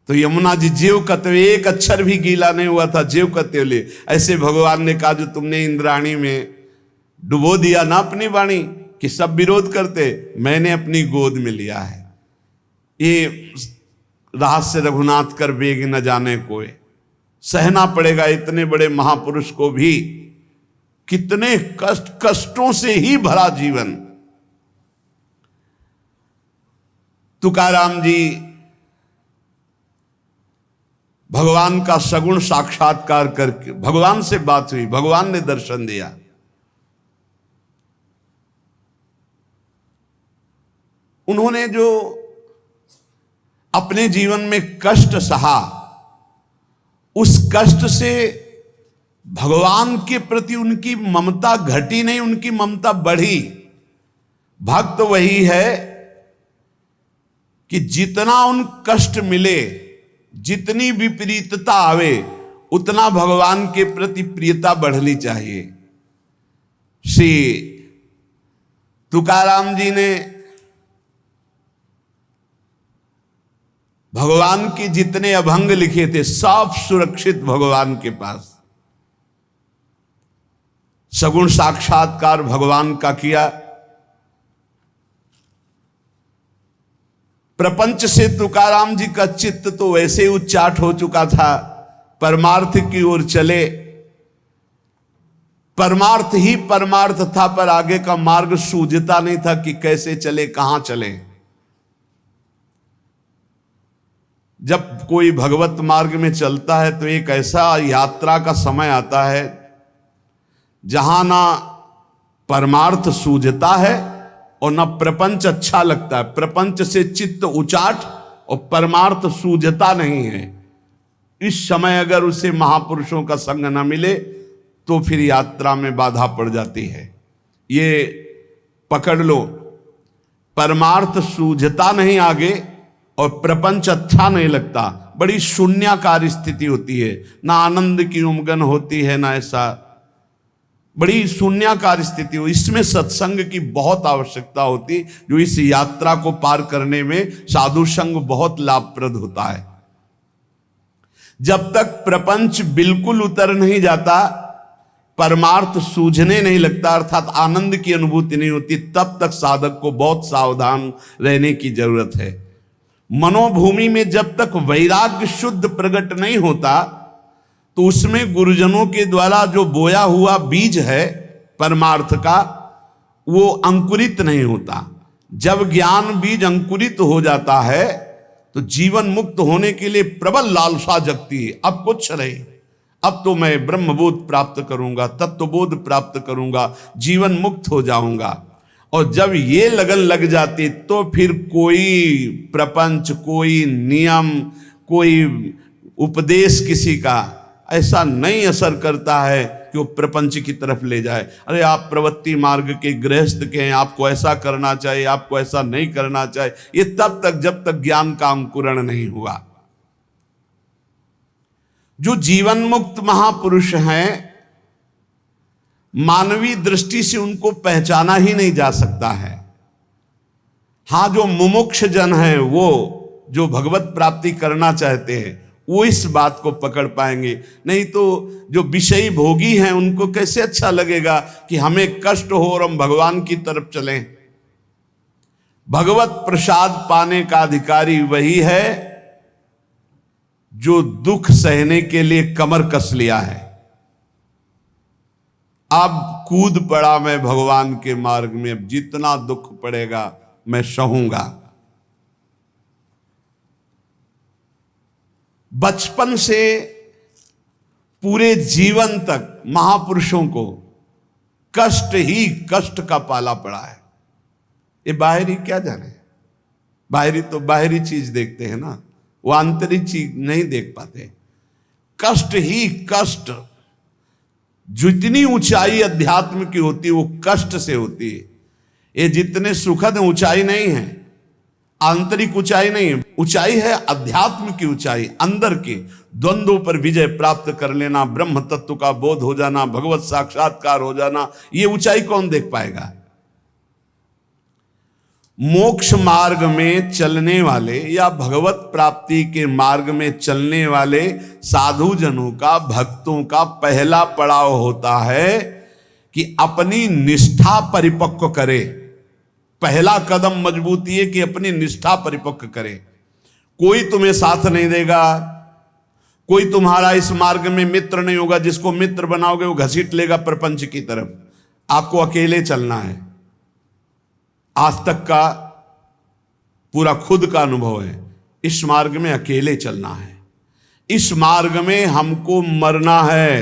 A: तो यमुना जी ज्यों कत्व, एक अक्षर भी गीला नहीं हुआ था, ज्यों कत्व ले। ऐसे भगवान ने कहा जो तुमने इंद्राणी में डुबो दिया ना अपनी वाणी, कि सब विरोध करते, मैंने अपनी गोद में लिया है। ये रहस्य रघुनाथ कर बेग न जाने कोई, सहना पड़ेगा इतने बड़े महापुरुष को भी। कितने कष्टों से ही भरा जीवन। तुकाराम जी भगवान का सगुण साक्षात्कार करके, भगवान से बात हुई, भगवान ने दर्शन दिया। उन्होंने जो अपने जीवन में कष्ट सहा, उस कष्ट से भगवान के प्रति उनकी ममता घटी नहीं, उनकी ममता बढ़ी। भक्त वही है कि जितना उन कष्ट मिले, जितनी विपरीतता आवे, उतना भगवान के प्रति प्रियता बढ़नी चाहिए। श्री तुकाराम जी ने भगवान के जितने अभंग लिखे थे, सब सुरक्षित भगवान के पास। सगुण साक्षात्कार भगवान का किया। प्रपंच से तुकाराम जी का चित्त तो वैसे ही उच्चाट हो चुका था परमार्थ की ओर चले। परमार्थ ही परमार्थ था, पर आगे का मार्ग सूझता नहीं था कि कैसे चले, कहां चले। जब कोई भगवत मार्ग में चलता है तो एक ऐसा यात्रा का समय आता है जहां ना परमार्थ सूझता है और ना प्रपंच अच्छा लगता है। प्रपंच से चित्त उचाट और परमार्थ सूझता नहीं है। इस समय अगर उसे महापुरुषों का संग न मिले तो फिर यात्रा में बाधा पड़ जाती है। ये पकड़ लो, परमार्थ सूझता नहीं आगे और प्रपंच अच्छा नहीं लगता। बड़ी शून्याकार स्थिति होती है, ना आनंद की उमगन होती है, ना ऐसा, बड़ी शून्याकार स्थिति हो। इसमें सत्संग की बहुत आवश्यकता होती, जो इस यात्रा को पार करने में साधु संग बहुत लाभप्रद होता है। जब तक प्रपंच बिल्कुल उतर नहीं जाता, परमार्थ सूझने नहीं लगता, अर्थात आनंद की अनुभूति नहीं होती, तब तक साधक को बहुत सावधान रहने की जरूरत है। मनोभूमि में जब तक वैराग्य शुद्ध प्रकट नहीं होता तो उसमें गुरुजनों के द्वारा जो बोया हुआ बीज है परमार्थ का, वो अंकुरित नहीं होता। जब ज्ञान बीज अंकुरित हो जाता है तो जीवन मुक्त होने के लिए प्रबल लालसा जगती है। अब कुछ नहीं, अब तो मैं ब्रह्मबोध प्राप्त करूंगा, तत्वबोध प्राप्त करूंगा, जीवन मुक्त हो जाऊंगा। और जब ये लगन लग जाती तो फिर कोई प्रपंच, कोई नियम, कोई उपदेश किसी का ऐसा नहीं असर करता है कि वो प्रपंच की तरफ ले जाए। अरे आप प्रवृत्ति मार्ग के गृहस्थ के हैं, आपको ऐसा करना चाहिए, आपको ऐसा नहीं करना चाहिए, ये तब तक जब तक ज्ञान का अंकुरण नहीं हुआ। जो जीवन मुक्त महापुरुष हैं, मानवीय दृष्टि से उनको पहचाना ही नहीं जा सकता है। हां, जो मुमुक्ष जन है, वो जो भगवत प्राप्ति करना चाहते हैं, वो इस बात को पकड़ पाएंगे। नहीं तो जो विषयी भोगी हैं उनको कैसे अच्छा लगेगा कि हमें कष्ट हो और हम भगवान की तरफ चलें। भगवत प्रसाद पाने का अधिकारी वही है जो दुख सहने के लिए कमर कस लिया है। अब कूद पड़ा मैं भगवान के मार्ग में, अब जितना दुख पड़ेगा मैं सहूंगा। बचपन से पूरे जीवन तक महापुरुषों को कष्ट ही कष्ट का पाला पड़ा है। ये बाहरी क्या जाने, बाहरी तो बाहरी चीज देखते हैं ना, वो आंतरिक चीज नहीं देख पाते। कष्ट ही कष्ट, जितनी ऊंचाई अध्यात्म की होती है वो कष्ट से होती है। ये जितने सुखद ऊंचाई नहीं है, आंतरिक ऊंचाई नहीं है, ऊंचाई है अध्यात्म की ऊंचाई, अंदर के द्वंद्वों पर विजय प्राप्त कर लेना, ब्रह्म तत्व का बोध हो जाना, भगवत साक्षात्कार हो जाना। ये ऊंचाई कौन देख पाएगा? मोक्ष मार्ग में चलने वाले या भगवत प्राप्ति के मार्ग में चलने वाले साधु जनों का, भक्तों का पहला पड़ाव होता है कि अपनी निष्ठा परिपक्व करे। पहला कदम मजबूती है कि अपनी निष्ठा परिपक्व करे। कोई तुम्हें साथ नहीं देगा, कोई तुम्हारा इस मार्ग में मित्र नहीं होगा। जिसको मित्र बनाओगे वो घसीट लेगा प्रपंच की तरफ। आपको अकेले चलना है। आज तक का पूरा खुद का अनुभव है, इस मार्ग में अकेले चलना है। इस मार्ग में हमको मरना है।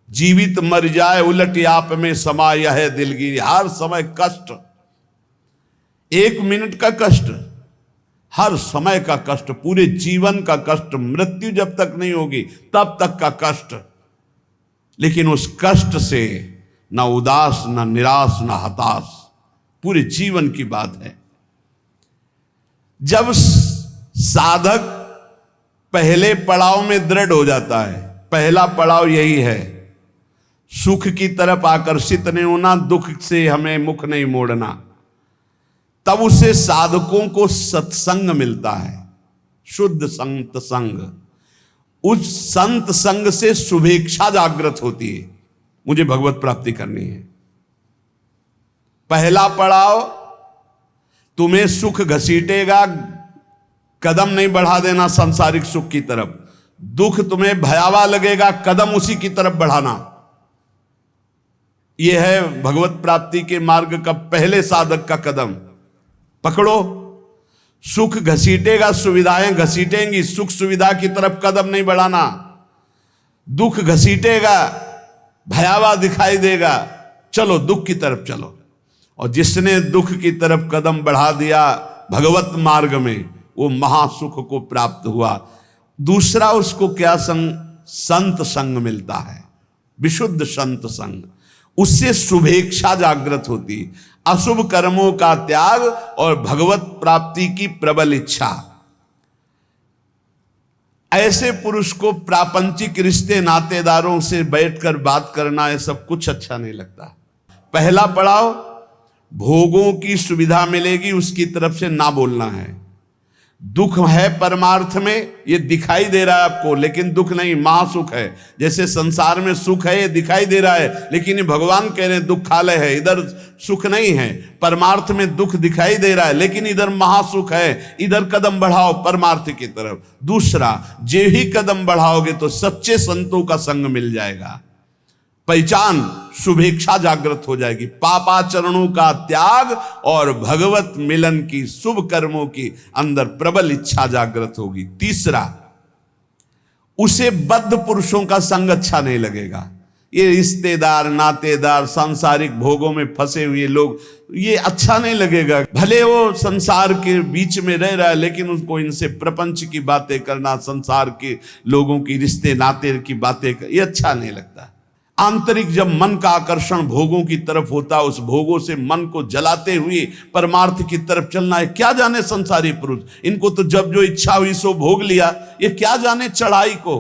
A: जीवित मर जाए उलट आप में समाया है दिलगिरी। हर समय कष्ट, एक मिनट का कष्ट, हर समय का कष्ट, पूरे जीवन का कष्ट। मृत्यु जब तक नहीं होगी तब तक का कष्ट। लेकिन उस कष्ट से ना उदास, ना निराश, ना हताश, पूरे जीवन की बात है। जब साधक पहले पड़ाव में दृढ़ हो जाता है, पहला पड़ाव यही है, सुख की तरफ आकर्षित नहीं होना, दुख से हमें मुख नहीं मोड़ना, तब उसे साधकों को सत्संग मिलता है, शुद्ध संत संग। उस संत संग से शुभेच्छा जागृत होती है, मुझे भगवत प्राप्ति करनी है। पहला पड़ाव तुम्हें सुख घसीटेगा, कदम नहीं बढ़ा देना सांसारिक सुख की तरफ। दुख तुम्हें भयावह लगेगा, कदम उसी की तरफ बढ़ाना। यह है भगवत प्राप्ति के मार्ग का पहले साधक का कदम। पकड़ो, सुख घसीटेगा, सुविधाएं घसीटेंगी, सुख सुविधा की तरफ कदम नहीं बढ़ाना। दुख घसीटेगा, भयावह दिखाई देगा, चलो दुख की तरफ चलो। और जिसने दुख की तरफ कदम बढ़ा दिया भगवत मार्ग में, वो महासुख को प्राप्त हुआ। दूसरा उसको क्या संग? संत संग मिलता है, विशुद्ध संत संग। उससे शुभेच्छा जागृत होती, अशुभ कर्मों का त्याग और भगवत प्राप्ति की प्रबल इच्छा। ऐसे पुरुष को प्रापंचिक रिश्ते नातेदारों से बैठकर बात करना, ये सब कुछ अच्छा नहीं लगता। पहला पड़ाव, भोगों की सुविधा मिलेगी उसकी तरफ से ना बोलना है। दुख है परमार्थ में, ये दिखाई दे रहा है आपको, लेकिन दुख नहीं, महासुख है। जैसे संसार में सुख है, ये दिखाई दे रहा है, लेकिन ये भगवान कह रहे हैं दुखालय है, इधर सुख नहीं है। परमार्थ में दुख दिखाई दे रहा है, लेकिन इधर महासुख है, इधर कदम बढ़ाओ परमार्थ की तरफ। दूसरा, जे ही कदम बढ़ाओगे तो सच्चे संतों का संग मिल जाएगा, पहचान, शुभेच्छा जागृत हो जाएगी, पापाचरणों का त्याग और भगवत मिलन की, शुभ कर्मों की अंदर प्रबल इच्छा जागृत होगी। तीसरा, उसे बद्ध पुरुषों का संग अच्छा नहीं लगेगा। ये रिश्तेदार, नातेदार, सांसारिक भोगों में फंसे हुए लोग, ये अच्छा नहीं लगेगा। भले वो संसार के बीच में रह रहा है, लेकिन उसको इनसे प्रपंच की बातें करना, संसार के लोगों की रिश्ते नाते की बातें, ये अच्छा नहीं लगता। आंतरिक जब मन का आकर्षण भोगों की तरफ होता, उस भोगों से मन को जलाते हुए परमार्थ की तरफ चलना है। क्या जाने संसारी पुरुष, इनको तो जब जो इच्छा हुई सो भोग लिया, ये क्या जाने चढ़ाई को,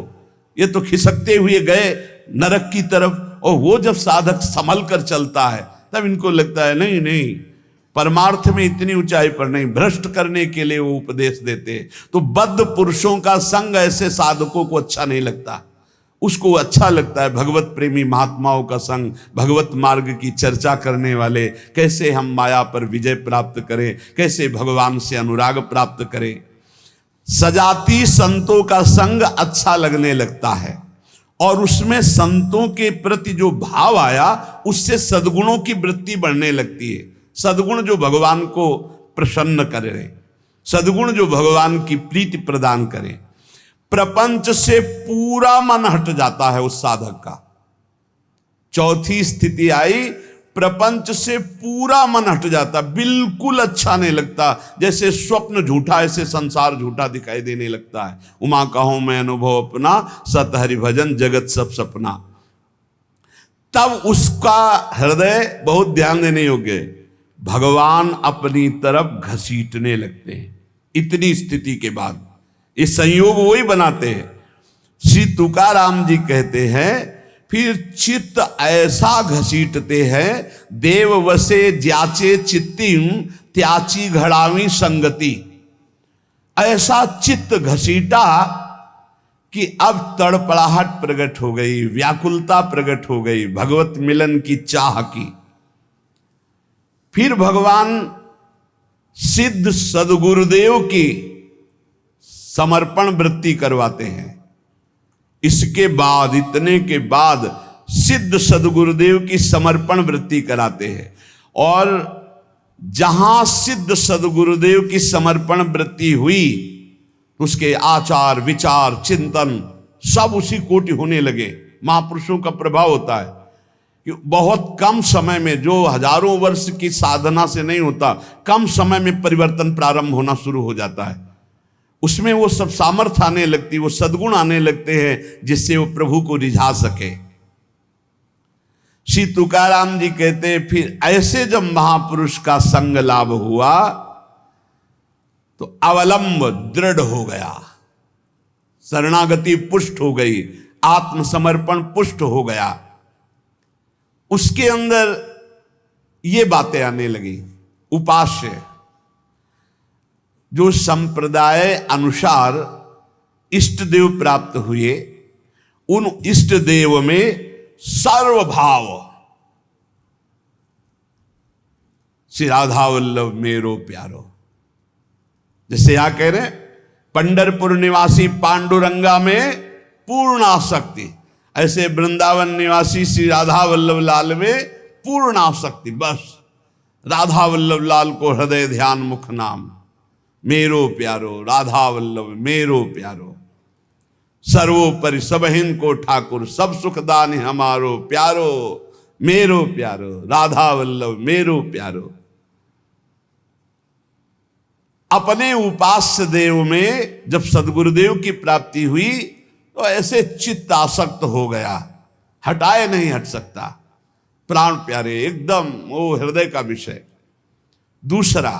A: ये तो खिसकते हुए गए नरक की तरफ। और वो जब साधक संभल कर चलता है, तब इनको लगता है नहीं नहीं, परमार्थ में इतनी ऊंचाई पर नहीं, भ्रष्ट करने के लिए वो उपदेश देते हैं। तो बद्ध पुरुषों का संग ऐसे साधकों को अच्छा नहीं लगता। उसको अच्छा लगता है भगवत प्रेमी महात्माओं का संग, भगवत मार्ग की चर्चा करने वाले, कैसे हम माया पर विजय प्राप्त करें, कैसे भगवान से अनुराग प्राप्त करें। सजाती संतों का संग अच्छा लगने लगता है, और उसमें संतों के प्रति जो भाव आया, उससे सद्गुणों की वृत्ति बढ़ने लगती है। सद्गुण जो भगवान को प्रसन्न करे, सद्गुण जो भगवान की प्रीति प्रदान करे। प्रपंच से पूरा मन हट जाता है उस साधक का। चौथी स्थिति आई, प्रपंच से पूरा मन हट जाता, बिल्कुल अच्छा नहीं लगता। जैसे स्वप्न झूठा, ऐसे संसार झूठा दिखाई देने लगता है। उमा कहूं मैं अनुभव अपना, सत हरि भजन जगत सब सपना। तब उसका हृदय, बहुत ध्यान देने योग्य, भगवान अपनी तरफ घसीटने लगते हैं। इतनी स्थिति के बाद ये संयोग वही बनाते हैं। श्री तुकाराम जी कहते हैं, फिर चित्त ऐसा घसीटते हैं, देव वसे ज्याचे चित्तिम त्याची घड़ावी संगति। ऐसा चित्त घसीटा कि अब तड़पड़ाहट प्रकट हो गई, व्याकुलता प्रकट हो गई भगवत मिलन की चाह की। फिर भगवान सिद्ध सदगुरुदेव की समर्पण वृत्ति करवाते हैं। इसके बाद, इतने के बाद सिद्ध सदगुरुदेव की समर्पण वृत्ति कराते हैं। और जहां सिद्ध सदगुरुदेव की समर्पण वृत्ति हुई, उसके आचार विचार चिंतन सब उसी कोटि होने लगे। महापुरुषों का प्रभाव होता है कि बहुत कम समय में, जो हजारों वर्ष की साधना से नहीं होता, कम समय में परिवर्तन प्रारंभ होना शुरू हो जाता है। उसमें वो सब सामर्थ्य आने लगती, वो सद्गुण आने लगते हैं, जिससे वो प्रभु को रिझा सके। श्री तुकाराम जी कहते हैं, फिर ऐसे जब महापुरुष का संग लाभ हुआ तो अवलंब दृढ़ हो गया, शरणागति पुष्ट हो गई, आत्मसमर्पण पुष्ट हो गया। उसके अंदर ये बातें आने लगी। उपास्य, जो संप्रदाय अनुसार इष्ट देव प्राप्त हुए, उन इष्ट देव में सर्वभाव, श्री राधा वल्लभ मेरो प्यारो, जैसे यहां कह रहे हैं पंढरपुर निवासी पांडुरंगा में पूर्ण आसक्ति। ऐसे वृंदावन निवासी श्री राधा वल्लभ लाल में पूर्ण आसक्ति। बस राधा वल्लभ लाल को हृदय ध्यान मुख नाम, मेरो प्यारो राधा वल्लभ मेरो प्यारो, सर्वोपरि सबहिन को ठाकुर, सब सुखदान हमारो प्यारो, मेरो प्यारो राधा वल्लभ मेरो प्यारो। अपने उपास्य देव में जब सदगुरुदेव की प्राप्ति हुई तो ऐसे चित्त आसक्त हो गया, हटाए नहीं हट सकता, प्राण प्यारे एकदम वो हृदय का विषय। दूसरा,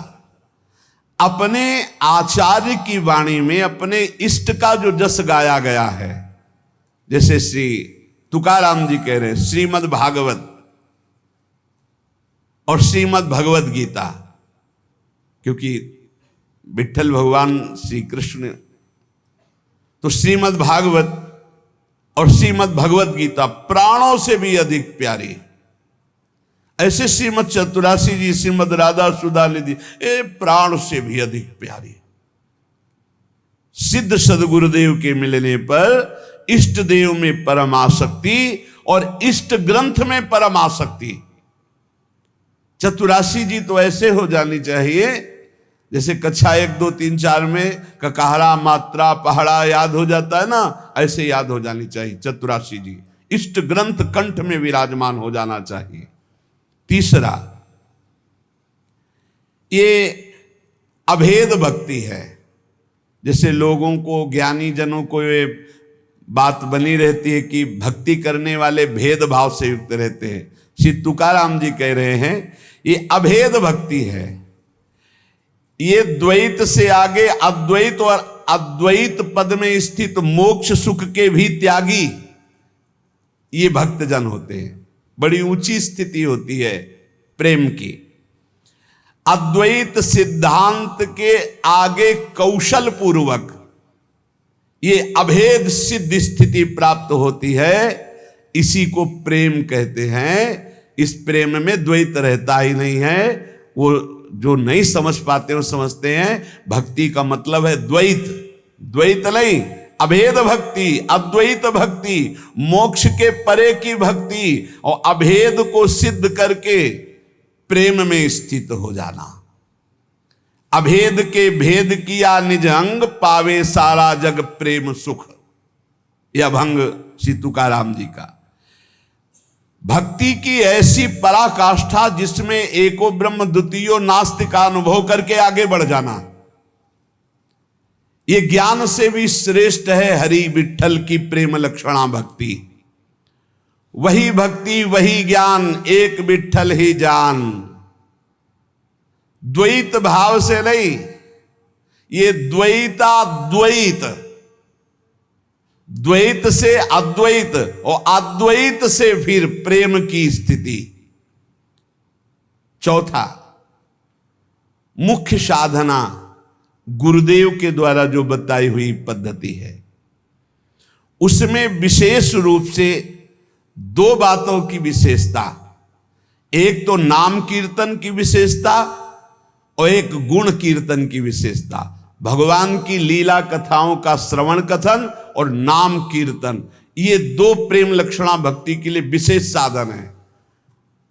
A: अपने आचार्य की वाणी में अपने इष्ट का जो जस गाया गया है, जैसे श्री तुकाराम जी कह रहे हैं श्रीमद् भागवत और श्रीमद् भगवत गीता, क्योंकि विठ्ठल भगवान श्री कृष्ण तो श्रीमद् भागवत और श्रीमद् भगवत गीता प्राणों से भी अधिक प्यारी। ऐसे श्रीमद् चतुरासी जी, श्रीमद् राधा सुधा निधि, ये प्राण से भी अधिक प्यारी। सिद्ध सदगुरुदेव के मिलने पर इष्ट देव में परम आसक्ति और इष्ट ग्रंथ में परम आसक्ति। चतुरासी जी तो ऐसे हो जानी चाहिए जैसे कक्षा 1, 2, 3, 4 में ककहरा मात्रा पहाड़ा याद हो जाता है ना, ऐसे याद हो जानी चाहिए चतुरासी जी। इष्ट ग्रंथ कंठ में विराजमान हो जाना चाहिए। तीसरा, ये अभेद भक्ति है। जैसे लोगों को, ज्ञानी जनों को ये बात बनी रहती है कि भक्ति करने वाले भेदभाव से युक्त रहते हैं। श्री तुकाराम जी कह रहे हैं ये अभेद भक्ति है। ये द्वैत से आगे अद्वैत और अद्वैत पद में स्थित मोक्ष सुख के भी त्यागी ये भक्तजन होते हैं। बड़ी ऊंची स्थिति होती है प्रेम की। अद्वैत सिद्धांत के आगे कौशल पूर्वक ये अभेद सिद्ध स्थिति प्राप्त होती है, इसी को प्रेम कहते हैं। इस प्रेम में द्वैत रहता ही नहीं है। वो जो नहीं समझ पाते वो समझते हैं भक्ति का मतलब है द्वैत, द्वैत नहीं, अभेद भक्ति, अद्वैत भक्ति, मोक्ष के परे की भक्ति और अभेद को सिद्ध करके प्रेम में स्थित हो जाना। अभेद के भेद किया निज अंग, पावे सारा जग प्रेम सुख। यह अभंग श्री तुकाराम जी का। भक्ति की ऐसी पराकाष्ठा जिसमें एको ब्रह्म द्वितीयो नास्ति का अनुभव करके आगे बढ़ जाना, ये ज्ञान से भी श्रेष्ठ है हरि विठ्ठल की प्रेम लक्षणा भक्ति। वही भक्ति वही ज्ञान, एक विठ्ठल ही जान। द्वैत भाव से नहीं, ये द्वैताद्वैत, द्वैत से अद्वैत और अद्वैत से फिर प्रेम की स्थिति। चौथा, मुख्य साधना गुरुदेव के द्वारा जो बताई हुई पद्धति है, उसमें विशेष रूप से दो बातों की विशेषता। एक तो नाम कीर्तन की विशेषता और एक गुण कीर्तन की विशेषता। भगवान की लीला कथाओं का श्रवण कथन और नाम कीर्तन, ये दो प्रेम लक्षणा भक्ति के लिए विशेष साधन है।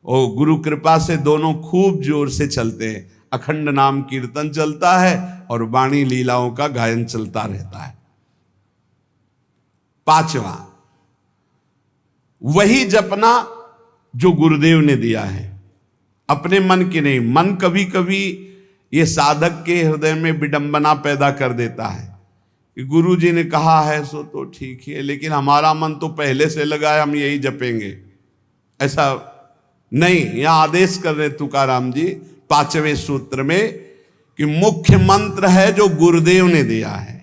A: और गुरु कृपा से दोनों खूब जोर से चलते हैं। अखंड नाम कीर्तन चलता है और वाणी लीलाओं का गायन चलता रहता है। पांचवा, वही जपना जो गुरुदेव ने दिया है, अपने मन की नहीं। मन कभी कभी ये साधक के हृदय में विडंबना पैदा कर देता है कि गुरु जी ने कहा है सो तो ठीक है, लेकिन हमारा मन तो पहले से लगा है हम यही जपेंगे। ऐसा नहीं, यहां आदेश कर रहे तुकाराम जी 5वें सूत्र में कि मुख्य मंत्र है जो गुरुदेव ने दिया है।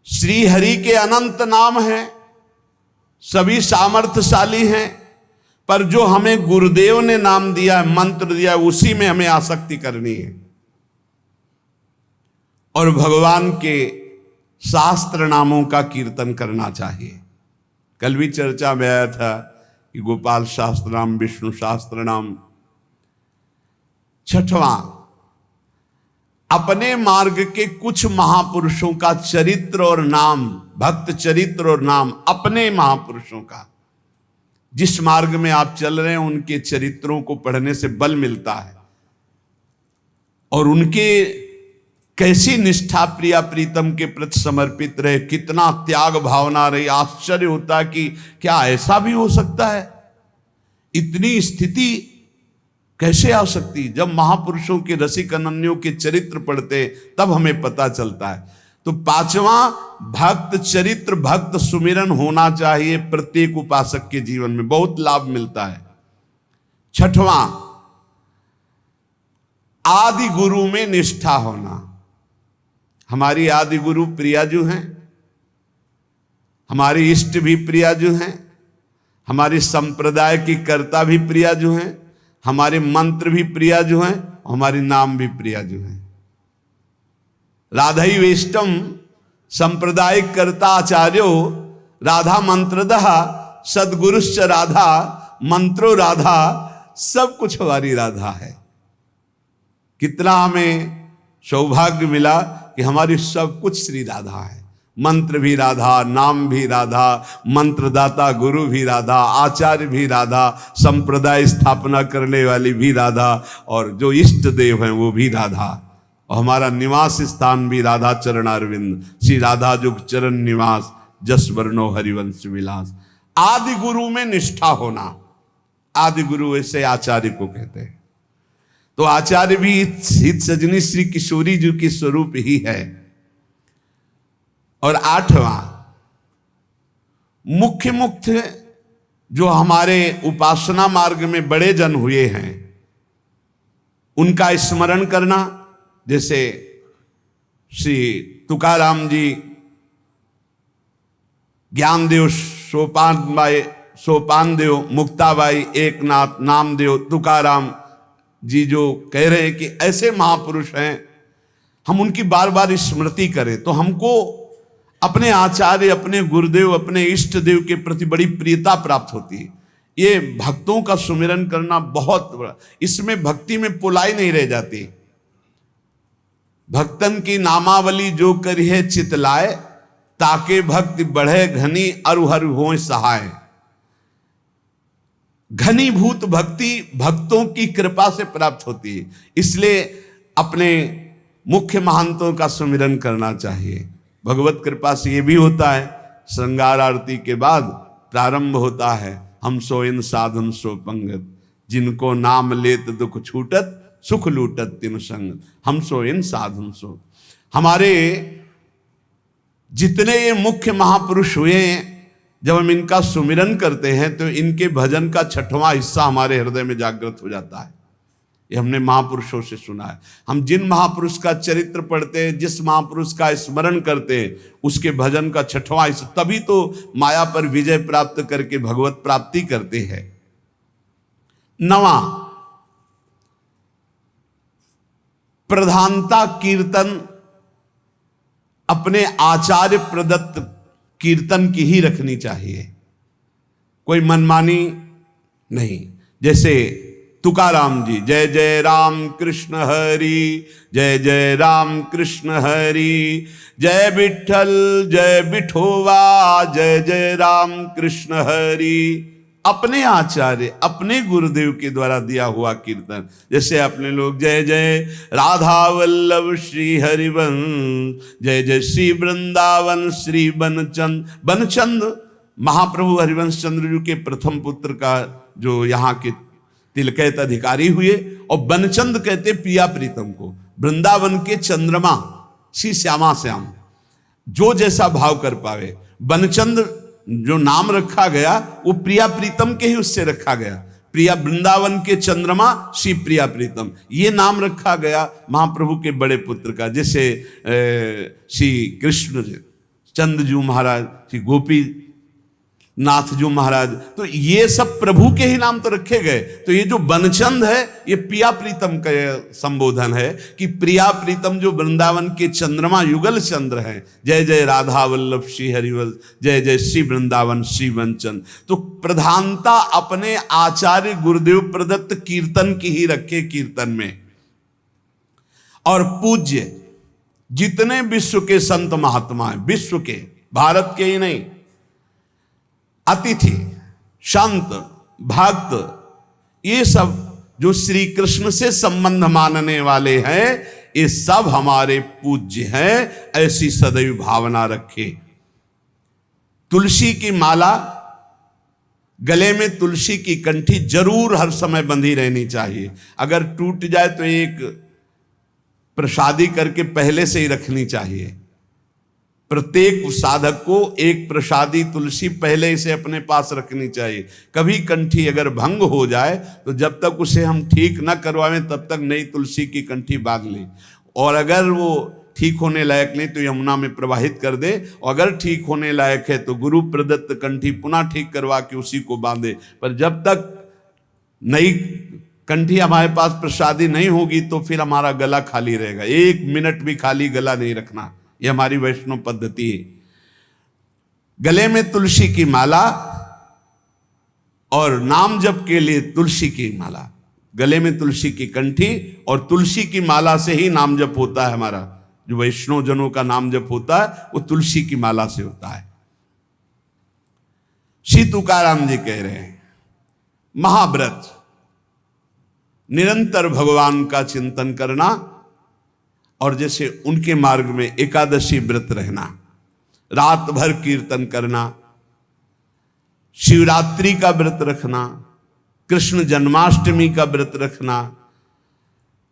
A: श्री हरि के अनंत नाम हैं, सभी सामर्थ्यशाली हैं, पर जो हमें गुरुदेव ने नाम दिया है, मंत्र दिया है, उसी में हमें आसक्ति करनी है। और भगवान के शास्त्र नामों का कीर्तन करना चाहिए। कल भी चर्चा में आया था कि गोपाल शास्त्र नाम, विष्णु शास्त्र नाम। छठवां, अपने मार्ग के कुछ महापुरुषों का चरित्र और नाम भक्त चरित्र और नाम अपने महापुरुषों का। जिस मार्ग में आप चल रहे हैं उनके चरित्रों को पढ़ने से बल मिलता है, और उनके कैसी निष्ठा प्रिया प्रीतम के प्रति समर्पित रहे, कितना त्याग भावना रही। आश्चर्य होता है कि क्या ऐसा भी हो सकता है, इतनी स्थिति कैसे आ सकती। जब महापुरुषों के रसिक अनन्यों के चरित्र पढ़ते तब हमें पता चलता है। तो पांचवा, भक्त चरित्र भक्त सुमिरन होना चाहिए प्रत्येक उपासक के जीवन में, बहुत लाभ मिलता है। छठवां, आदि गुरु में निष्ठा होना। हमारी आदि गुरु प्रियाजू हैं, हमारे इष्ट भी प्रियाजू हैं, हमारे संप्रदाय की कर्ता भी प्रियाजू हैं, हमारे मंत्र भी प्रियाजू हैं, हमारे नाम भी प्रियाजू हैं। राधई वेष्टम संप्रदायिक कर्ता आचार्यो राधा मंत्रदः सदगुरुश्च राधा मंत्रो राधा, सब कुछ हमारी राधा है। कितना हमें सौभाग्य मिला कि हमारी सब कुछ श्री राधा है। मंत्र भी राधा, नाम भी राधा, मंत्रदाता गुरु भी राधा, आचार्य भी राधा, संप्रदाय स्थापना करने वाली भी राधा, और जो इष्ट देव हैं वो भी राधा, और हमारा निवास स्थान भी राधा चरणारविंद, श्री राधा जुग चरण निवास, जस वर्णो हरिवंश विलास। आदि गुरु में निष्ठा होना, आदि गुरु ऐसे आचार्य को कहते हैं। तो आचार्य भी हित सजनी श्री किशोरी जी के स्वरूप ही है। और आठवां, मुख्य जो हमारे उपासना मार्ग में बड़े जन हुए हैं उनका स्मरण करना, जैसे श्री तुकाराम जी, ज्ञानदेव, सोपानदेव, मुक्ताबाई, एकनाथ, नामदेव, तुकाराम जी जो कह रहे हैं कि ऐसे महापुरुष हैं, हम उनकी बार बार स्मृति करें तो हमको अपने आचार्य, अपने गुरुदेव, अपने इष्ट देव के प्रति बड़ी प्रियता प्राप्त होती है। ये भक्तों का सुमिरन करना बहुत बड़ा, इसमें भक्ति में पुलाई नहीं रह जाती। भक्तन की नामावली जो करिए चितलाए, ताके भक्ति बढ़े घनी अरु हरु होए सहाय। घनीभूत भक्ति भक्तों की कृपा से प्राप्त होती है, इसलिए अपने मुख्य महंतों का सुमिरन करना चाहिए। भगवत कृपा से ये भी होता है, श्रृंगार आरती के बाद प्रारंभ होता है, हम सो इन साधन सो पंगत, जिनको नाम लेत दुख छूटत, सुख लूटत तिन संग, हम सो इन साधन सो। हमारे जितने ये मुख्य महापुरुष हुए हैं, जब हम इनका सुमिरन करते हैं तो इनके भजन का छठवां हिस्सा हमारे हृदय में जागृत हो जाता है। ये हमने महापुरुषों से सुना है। हम जिन महापुरुष का चरित्र पढ़ते हैं, जिस महापुरुष का स्मरण करते हैं, उसके भजन का छठवां हिस्सा, तभी तो माया पर विजय प्राप्त करके भगवत प्राप्ति करते हैं। नवा, प्रधानता कीर्तन अपने आचार्य प्रदत्त कीर्तन की ही रखनी चाहिए, कोई मनमानी नहीं। जैसे तुकाराम जी, जय जय राम कृष्ण हरि, जय जय राम कृष्ण हरि, जय विठल जय विठोवा, जय जय राम कृष्ण हरि। अपने आचार्य, अपने गुरुदेव के द्वारा दिया हुआ कीर्तन। जैसे अपने लोग जय जय राधा वल्लभ श्री हरिवंश, जय जय श्री वृंदावन श्री बनचंद महाप्रभु हरिवंश चंद्र जी के प्रथम पुत्र का जो यहाँ के तिलकैत अधिकारी हुए, और बनचंद कहते पिया प्रीतम को, वृंदावन के चंद्रमा श्री श्यामा श्याम, जो जैसा भाव कर पावे। बनचंद जो नाम रखा गया वो प्रिया प्रीतम के ही उससे रखा गया। प्रिया वृंदावन के चंद्रमा श्री प्रिया प्रीतम, ये नाम रखा गया महाप्रभु के बड़े पुत्र का। जैसे श्री कृष्ण चंद्रजू महाराज, श्री गोपी नाथ जो महाराज, तो ये सब प्रभु के ही नाम तो रखे गए। तो ये जो बनचंद है ये प्रिया प्रीतम का संबोधन है कि प्रिया प्रीतम जो वृंदावन के चंद्रमा युगल चंद्र हैं। जय जय राधा वल्लभ श्री हरिवंश, जय जय श्री वृंदावन श्री वंचन। तो प्रधानता अपने आचार्य गुरुदेव प्रदत्त कीर्तन की ही रखे कीर्तन में। और पूज्य जितने विश्व के संत महात्मा हैं, विश्व के भारत के ही नहीं, अतिथि, संत, भक्त, ये सब जो श्री कृष्ण से संबंध मानने वाले हैं, ये सब हमारे पूज्य हैं। ऐसी सदैव भावना रखे। तुलसी की माला, गले में तुलसी की कंठी जरूर हर समय बंधी रहनी चाहिए। अगर टूट जाए तो एक प्रसादी करके पहले से ही रखनी चाहिए। प्रत्येक साधक को एक प्रसादी तुलसी पहले से अपने पास रखनी चाहिए। कभी कंठी अगर भंग हो जाए तो जब तक उसे हम ठीक न करवाएं तब तक नई तुलसी की कंठी बांध लें, और अगर वो ठीक होने लायक नहीं तो यमुना में प्रवाहित कर दे, और अगर ठीक होने लायक है तो गुरु प्रदत्त कंठी पुनः ठीक करवा के उसी को बांधे। पर जब तक नई कंठी हमारे पास प्रसादी नहीं होगी तो फिर हमारा गला खाली रहेगा। 1 मिनट भी खाली गला नहीं रखना, यह हमारी वैष्णव पद्धति है। गले में तुलसी की माला और नाम जप के लिए तुलसी की माला, गले में तुलसी की कंठी और तुलसी की माला से ही नाम जप होता है। हमारा जो वैष्णव जनों का नाम जप होता है वो तुलसी की माला से होता है। श्री तुकाराम जी कह रहे हैं, महाव्रत, निरंतर भगवान का चिंतन करना, और जैसे उनके मार्ग में एकादशी व्रत रहना, रात भर कीर्तन करना, शिवरात्रि का व्रत रखना, कृष्ण जन्माष्टमी का व्रत रखना,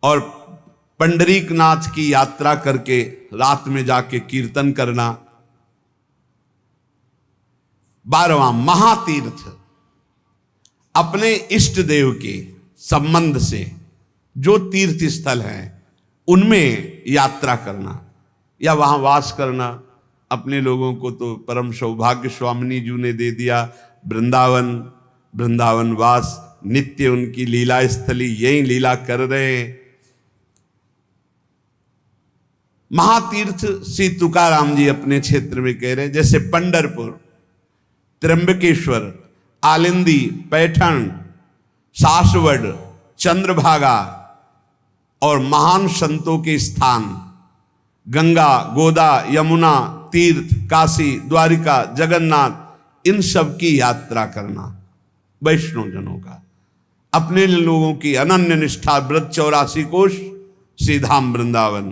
A: और पंडरीकनाथ की यात्रा करके रात में जाके कीर्तन करना। 12वां महातीर्थ, अपने इष्ट देव के संबंध से जो तीर्थ स्थल हैं उनमें यात्रा करना या वहां वास करना। अपने लोगों को तो परम सौभाग्य स्वामिनी जी ने दे दिया, वृंदावन वास, नित्य उनकी लीला स्थली, यही लीला कर रहे हैं। महातीर्थ श्री तुकाराम जी अपने क्षेत्र में कह रहे हैं, जैसे पंढरपुर, त्र्यंबकेश्वर, आलिंदी, पैठण, सासवड़, चंद्रभागा और महान संतों के स्थान गंगा, गोदा, यमुना, तीर्थ, काशी, द्वारिका, जगन्नाथ, इन सब की यात्रा करना वैष्णव जनों का। अपने लोगों की अनन्य निष्ठा, व्रत 84 कोष, श्री धाम वृंदावन,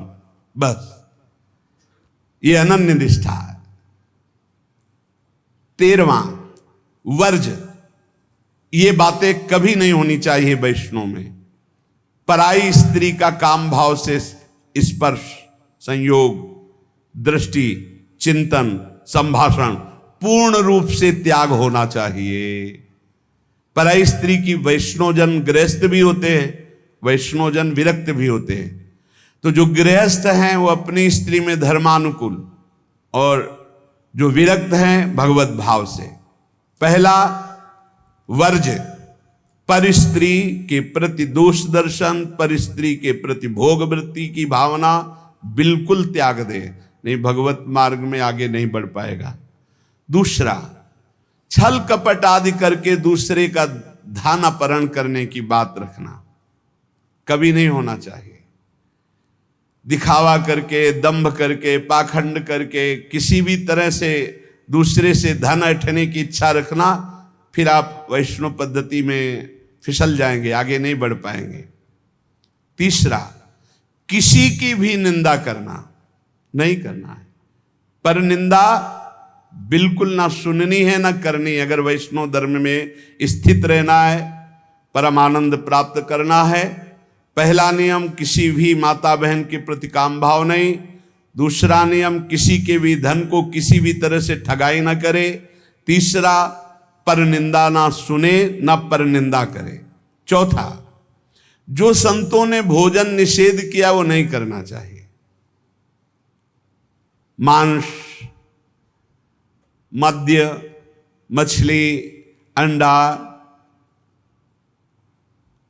A: बस ये अनन्य निष्ठा है। 13वां वर्ज, ये बातें कभी नहीं होनी चाहिए वैष्णव में। पराई स्त्री का काम भाव से स्पर्श, संयोग, दृष्टि, चिंतन, संभाषण पूर्ण रूप से त्याग होना चाहिए। पराई स्त्री की वैष्णवजन गृहस्थ भी होते हैं, वैष्णवजन विरक्त भी होते हैं। तो जो गृहस्थ हैं वो अपनी स्त्री में धर्मानुकूल, और जो विरक्त हैं भगवत भाव से। पहला वर्ज, पर स्त्री के प्रति दोष दर्शन, पर स्त्री के प्रति भोग वृत्ति की भावना बिल्कुल त्याग दे, नहीं भगवत मार्ग में आगे नहीं बढ़ पाएगा। दूसरा, छल कपट आदि करके दूसरे का धन अपहरण करने की बात रखना कभी नहीं होना चाहिए। दिखावा करके, दंभ करके, पाखंड करके, किसी भी तरह से दूसरे से धन ऐंठने की इच्छा रखना, फिर आप वैष्णव पद्धति में फिसल जाएंगे, आगे नहीं बढ़ पाएंगे। तीसरा, किसी की भी निंदा करना नहीं करना है। पर निंदा बिल्कुल ना सुननी है ना करनी। अगर वैष्णव धर्म में स्थित रहना है, परमानंद प्राप्त करना है, पहला नियम किसी भी माता बहन के प्रति काम भाव नहीं। दूसरा नियम किसी के भी धन को किसी भी तरह से ठगाई ना करे। तीसरा, पर निंदा ना सुने ना पर निंदा करे। चौथा, जो संतों ने भोजन निषेध किया वो नहीं करना चाहिए। मांस, मद्य, मछली, अंडा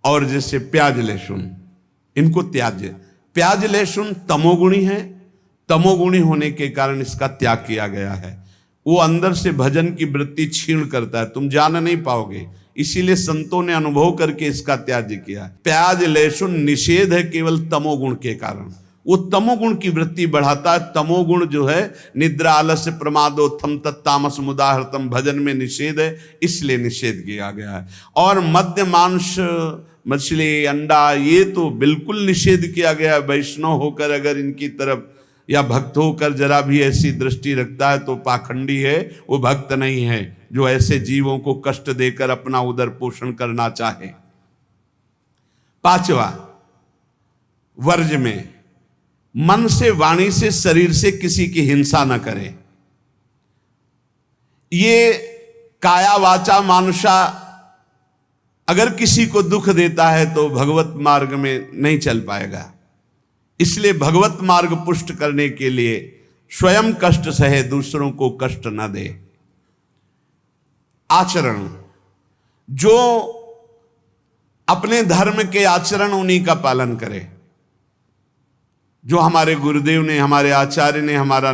A: और जैसे प्याज लहसुन, इनको त्याज्य। प्याज लहसुन तमोगुणी है, तमोगुणी होने के कारण इसका त्याग किया गया है। वो अंदर से भजन की वृत्ति छीण करता है, तुम जान नहीं पाओगे, इसीलिए संतों ने अनुभव करके इसका त्याग किया। प्याज लहसुन निषेध है केवल तमोगुण के कारण, वो तमोगुण की वृत्ति बढ़ाता है। तमोगुण जो है निद्रा आलस्य प्रमादोत्थम तत्तामस मुदाहृतम, भजन में निषेध है, इसलिए निषेध किया गया है। और मद्य मांस मछली अंडा ये तो बिल्कुल निषेध किया गया है। वैष्णव होकर अगर इनकी तरफ या भक्त होकर जरा भी ऐसी दृष्टि रखता है तो पाखंडी है, वो भक्त नहीं है जो ऐसे जीवों को कष्ट देकर अपना उदर पोषण करना चाहे। पांचवा, वर्ज में मन से वाणी से शरीर से किसी की हिंसा न करे। ये काया वाचा मानुषा अगर किसी को दुख देता है तो भगवत मार्ग में नहीं चल पाएगा। इसलिए भगवत मार्ग पुष्ट करने के लिए स्वयं कष्ट सहे, दूसरों को कष्ट न दे। आचरण, जो अपने धर्म के आचरण उन्हीं का पालन करे। जो हमारे गुरुदेव ने, हमारे आचार्य ने हमारा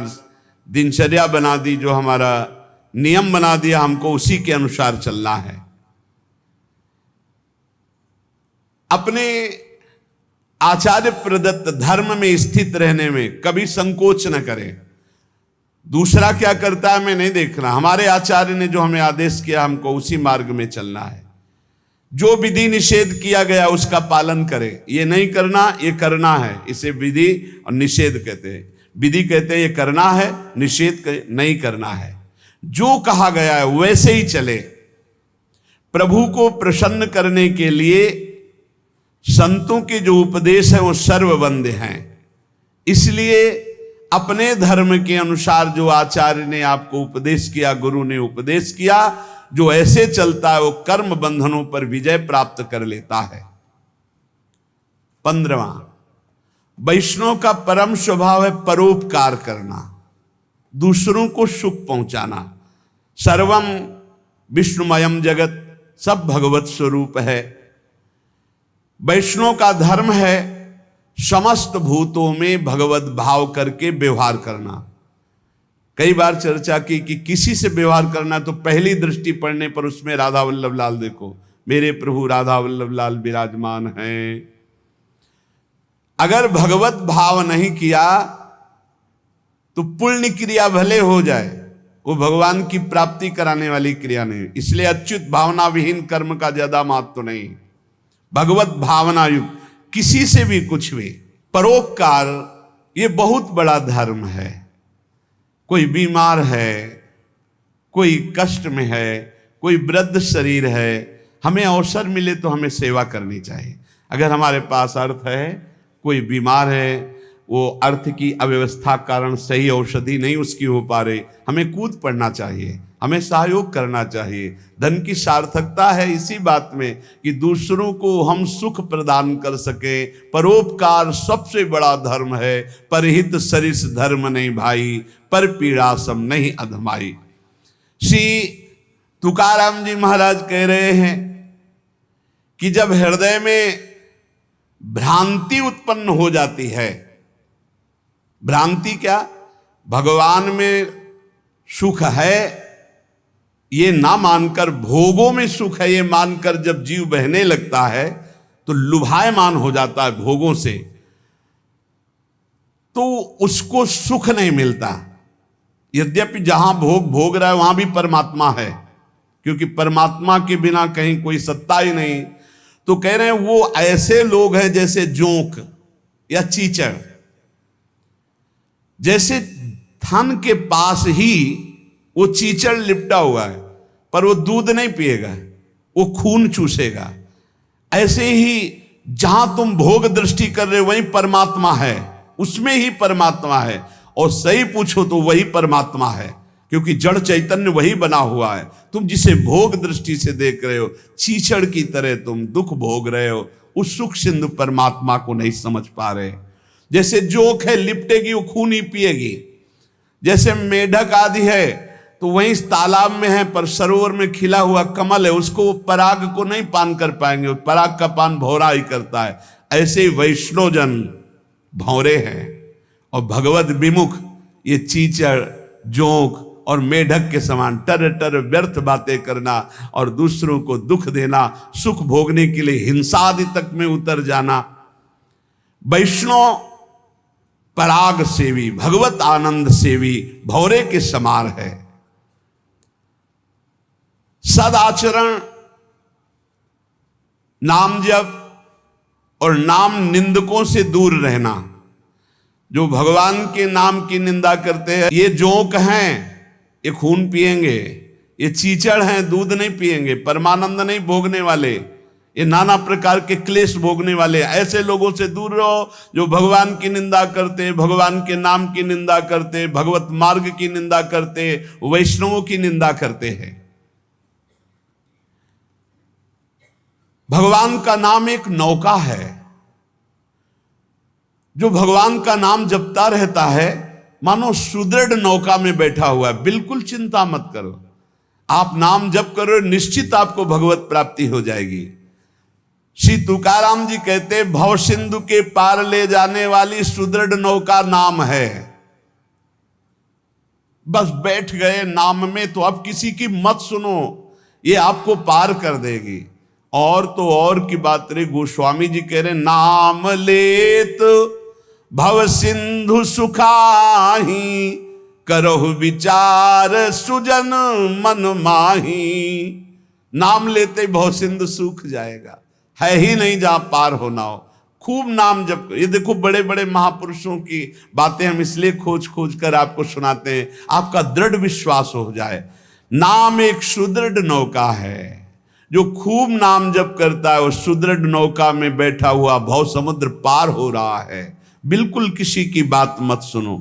A: दिनचर्या बना दी, जो हमारा नियम बना दिया, हमको उसी के अनुसार चलना है। अपने आचार्य प्रदत्त धर्म में स्थित रहने में कभी संकोच न करें। दूसरा क्या करता है मैं नहीं देखना, हमारे आचार्य ने जो हमें आदेश किया हमको उसी मार्ग में चलना है। जो विधि निषेध किया गया उसका पालन करें। ये नहीं करना, ये करना है, इसे विधि और निषेध कहते हैं। विधि कहते हैं ये करना है, निषेध नहीं करना है। जो कहा गया है वैसे ही चले। प्रभु को प्रसन्न करने के लिए संतों के जो उपदेश है वो सर्ववंद्य हैं। इसलिए अपने धर्म के अनुसार जो आचार्य ने आपको उपदेश किया, गुरु ने उपदेश किया, जो ऐसे चलता है वो कर्म बंधनों पर विजय प्राप्त कर लेता है। 15वां, वैष्णव का परम स्वभाव है परोपकार करना, दूसरों को सुख पहुंचाना। सर्वम विष्णुमयम जगत, सब भगवत स्वरूप है। वैष्णव का धर्म है समस्त भूतों में भगवत भाव करके व्यवहार करना। कई बार चर्चा की कि किसी से व्यवहार करना तो पहली दृष्टि पड़ने पर उसमें राधा वल्लभ लाल देखो, मेरे प्रभु राधा वल्लभ लाल विराजमान हैं। अगर भगवत भाव नहीं किया तो पुण्य क्रिया भले हो जाए, वो भगवान की प्राप्ति कराने वाली क्रिया नहीं। इसलिए अच्युत भावना विहीन कर्म का ज्यादा महत्व नहीं, भगवत भावना युक्त किसी से भी कुछ भी। परोपकार ये बहुत बड़ा धर्म है। कोई बीमार है, कोई कष्ट में है, कोई वृद्ध शरीर है, हमें अवसर मिले तो हमें सेवा करनी चाहिए। अगर हमारे पास अर्थ है, कोई बीमार है, वो अर्थ की अव्यवस्था कारण सही औषधि नहीं उसकी हो पा रही, हमें कूद पड़ना चाहिए, हमें सहयोग करना चाहिए। धन की सार्थकता है इसी बात में कि दूसरों को हम सुख प्रदान कर सके। परोपकार सबसे बड़ा धर्म है। परहित सरिस धर्म नहीं भाई, पर पीड़ा सम नहीं अधमाई। श्री तुकाराम जी महाराज कह रहे हैं कि जब हृदय में भ्रांति उत्पन्न हो जाती है, भ्रांति क्या, भगवान में सुख है ये ना मानकर, भोगों में सुख है ये मानकर जब जीव बहने लगता है तो लुभायमान हो जाता है भोगों से, तो उसको सुख नहीं मिलता। यद्यपि जहां भोग भोग रहा है वहां भी परमात्मा है, क्योंकि परमात्मा के बिना कहीं कोई सत्ता ही नहीं। तो कह रहे हैं वो ऐसे लोग हैं जैसे जोंक या चीचड़, जैसे थन के पास ही वो चीचड़ लिपटा हुआ है पर वो दूध नहीं पिएगा, वो खून चूसेगा। ऐसे ही जहां तुम भोग दृष्टि कर रहे हो वहीं परमात्मा है, उसमें ही परमात्मा है। और सही पूछो तो वही परमात्मा है, क्योंकि जड़ चैतन्य वही बना हुआ है। तुम जिसे भोग दृष्टि से देख रहे हो, चीचड़ की तरह तुम दुख भोग रहे हो, उस सुख सिंधु परमात्मा को नहीं समझ पा रहे। जैसे जोंक है, लिपटेगी वो खून ही पिएगी। जैसे मेढक आदि है तो वहीं तालाब में है पर सरोवर में खिला हुआ कमल है, उसको पराग को नहीं पान कर पाएंगे, पराग का पान भौरा ही करता है। ऐसे ही वैष्णवजन भौरे हैं और भगवत विमुख ये चीचड़, जोंक और मेढक के समान टर टर व्यर्थ बातें करना और दूसरों को दुख देना, सुख भोगने के लिए हिंसा आदि तक में उतर जाना। वैष्णव पराग सेवी, भगवत आनंद सेवी, भौरे के समार है। सदाचरण, नाम जप और नाम निंदकों से दूर रहना। जो भगवान के नाम की निंदा करते हैं, ये जोंक हैं, ये खून पिएंगे, ये चीचड़ हैं, दूध नहीं पिएंगे, परमानंद नहीं भोगने वाले, ये नाना प्रकार के क्लेश भोगने वाले, ऐसे लोगों से दूर रहो जो भगवान की निंदा करते, भगवान के नाम की निंदा करते, भगवत मार्ग की निंदा करते, वैष्णवों की निंदा करते हैं। भगवान का नाम एक नौका है। जो भगवान का नाम जपता रहता है मानो सुदृढ़ नौका में बैठा हुआ है। बिल्कुल चिंता मत करो, आप नाम जप करो, निश्चित आपको भगवत प्राप्ति हो जाएगी। श्री तुकाराम जी कहते, भव सिंधु के पार ले जाने वाली सुदृढ़ नौका नाम है। बस बैठ गए नाम में तो अब किसी की मत सुनो, ये आपको पार कर देगी। और तो और की बात रे, गोस्वामी जी कह रहे, नाम लेत भव सिंधु सुखाही, करहु विचार सुजन मन माही। नाम लेते भव सिंधु सूख जाएगा, है ही नहीं जहां पार होना हो। खूब नाम जप। ये देखो बड़े बड़े महापुरुषों की बातें हम इसलिए खोज खोज कर आपको सुनाते हैं, आपका दृढ़ विश्वास हो जाए। नाम एक सुदृढ़ नौका है। जो खूब नाम जप करता है वो सुदृढ़ नौका में बैठा हुआ भव समुद्र पार हो रहा है। बिल्कुल किसी की बात मत सुनो।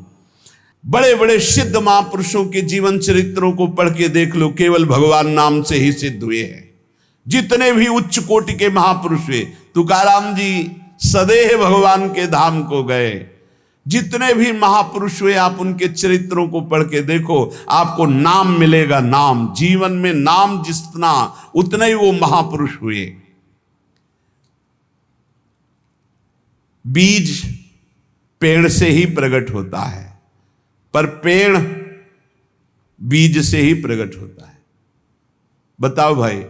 A: बड़े बड़े सिद्ध महापुरुषों के जीवन चरित्रों को पढ़ के देख लो, केवल भगवान नाम से ही सिद्ध हुए हैं। जितने भी उच्च कोटि के महापुरुष हुए, तुकाराम जी सदैव भगवान के धाम को गए। जितने भी महापुरुष हुए, आप उनके चरित्रों को पढ़ के देखो, आपको नाम मिलेगा। नाम जीवन में, नाम जितना उतने ही वो महापुरुष हुए। बीज पेड़ से ही प्रकट होता है, पर पेड़ बीज से ही प्रकट होता है। बताओ भाई,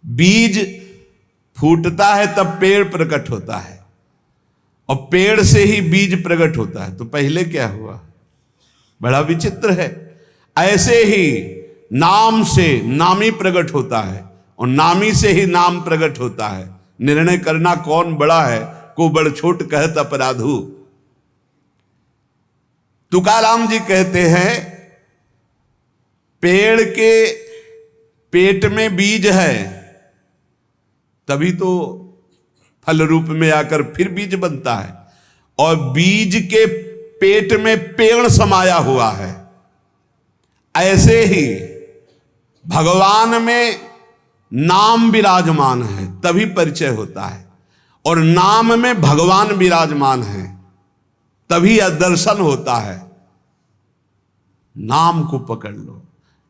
A: बीज फूटता है तब पेड़ प्रकट होता है, और पेड़ से ही बीज प्रकट होता है। तो पहले क्या हुआ? बड़ा विचित्र है। ऐसे ही नाम से नामी प्रकट होता है, और नामी से ही नाम प्रकट होता है। निर्णय करना कौन बड़ा है, को बड़ छोट कहत अपराधु। तुकाराम जी कहते हैं, पेड़ के पेट में बीज है, तभी तो फल रूप में आकर फिर बीज बनता है, और बीज के पेट में पेड़ समाया हुआ है। ऐसे ही भगवान में नाम विराजमान है, तभी परिचय होता है, और नाम में भगवान विराजमान है, तभी दर्शन होता है। नाम को पकड़ लो।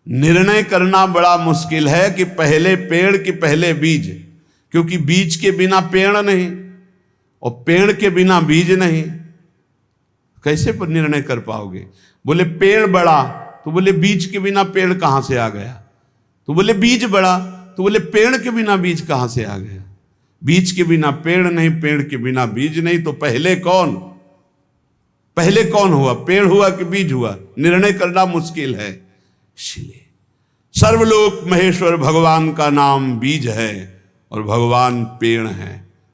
A: निर्णय करना बड़ा मुश्किल है कि पहले पेड़ कि पहले बीज, क्योंकि बीज के बिना पेड़ नहीं, और पेड़ के बिना बीज नहीं। कैसे पर निर्णय कर पाओगे? बोले पेड़ बड़ा, तो बोले बीज के बिना पेड़ कहां से आ गया? तो बोले बीज बड़ा, तो बोले पेड़ के बिना बीज कहां से आ गया? बीज के बिना पेड़ नहीं, पेड़ के बिना बीज नहीं। तो पहले कौन? पहले कौन हुआ? पेड़ हुआ कि बीज हुआ? निर्णय करना मुश्किल है। इसलिए सर्वलोक महेश्वर भगवान का नाम बीज है, और भगवान पेड़ है।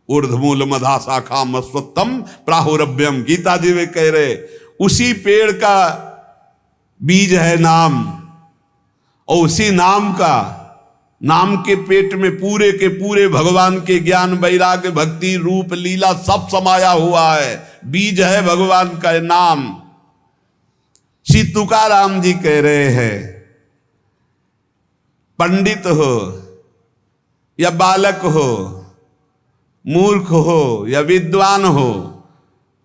A: ऊर्ध्वमूल मधा शाखा मस्वत्तम प्राहुरभ्यम, गीता जी में कह रहे, उसी पेड़ का बीज है नाम, और उसी नाम का, नाम के पेट में पूरे के पूरे भगवान के ज्ञान, वैराग्य, भक्ति, रूप, लीला सब समाया हुआ है। बीज है भगवान का नाम। श्री तुकाराम जी कह रहे हैं, पंडित हो या बालक हो, मूर्ख हो या विद्वान हो,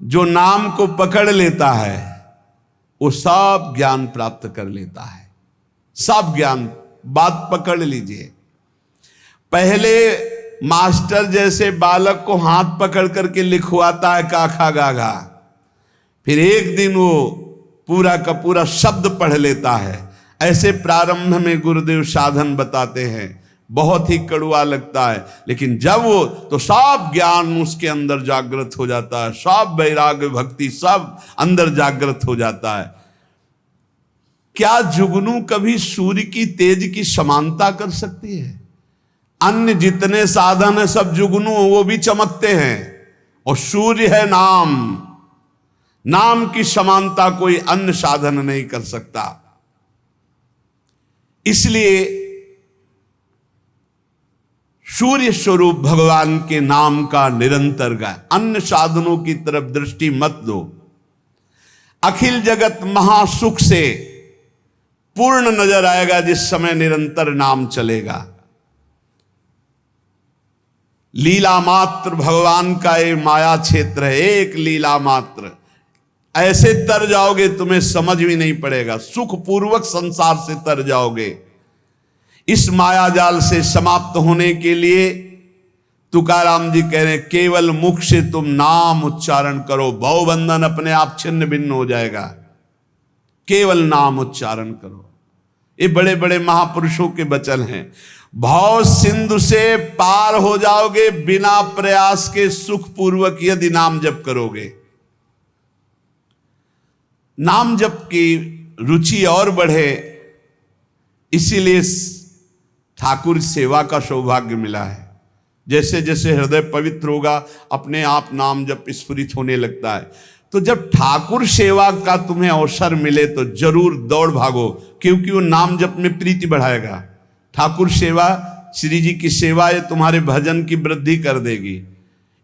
A: जो नाम को पकड़ लेता है वो सब ज्ञान प्राप्त कर लेता है। सब ज्ञान, बात पकड़ लीजिए। पहले मास्टर जैसे बालक को हाथ पकड़ करके लिखवाता है काखा गागा, फिर एक दिन वो पूरा का पूरा शब्द पढ़ लेता है। ऐसे प्रारंभ में गुरुदेव साधन बताते हैं। बहुत ही कड़वा लगता है, लेकिन जब वो तो सब ज्ञान उसके अंदर जागृत हो जाता है, सब वैराग्य भक्ति सब अंदर जागृत हो जाता है। क्या जुगनू कभी सूर्य की तेज की समानता कर सकती है? अन्य जितने साधन है सब जुगनू वो भी चमकते हैं, और सूर्य है नाम, नाम की समानता कोई अन्य साधन नहीं कर सकता। इसलिए सूर्य स्वरूप भगवान के नाम का निरंतर गाय, अन्य साधनों की तरफ दृष्टि मत दो। अखिल जगत महासुख से पूर्ण नजर आएगा जिस समय निरंतर नाम चलेगा। लीला मात्र भगवान का ये माया क्षेत्र है, एक लीला मात्र। ऐसे तर जाओगे तुम्हें समझ भी नहीं पड़ेगा, सुख पूर्वक संसार से तर जाओगे। इस माया जाल से समाप्त होने के लिए तुकाराम जी कह रहे हैं, केवल मुख से तुम नाम उच्चारण करो, भवबंधन अपने आप छिन्न भिन्न हो जाएगा। केवल नाम उच्चारण करो। ये बड़े बड़े महापुरुषों के वचन हैं। भाव सिंधु से पार हो जाओगे बिना प्रयास के, सुख पूर्वक यदि नाम जप करोगे। नाम जप की रुचि और बढ़े, इसीलिए ठाकुर सेवा का सौभाग्य मिला है। जैसे जैसे हृदय पवित्र होगा अपने आप नाम जप स्फुरित होने लगता है। तो जब ठाकुर सेवा का तुम्हें अवसर मिले तो जरूर दौड़ भागो, क्योंकि वो नाम जप में प्रीति बढ़ाएगा। ठाकुर सेवा, श्री जी की सेवा, ये तुम्हारे भजन की वृद्धि कर देगी।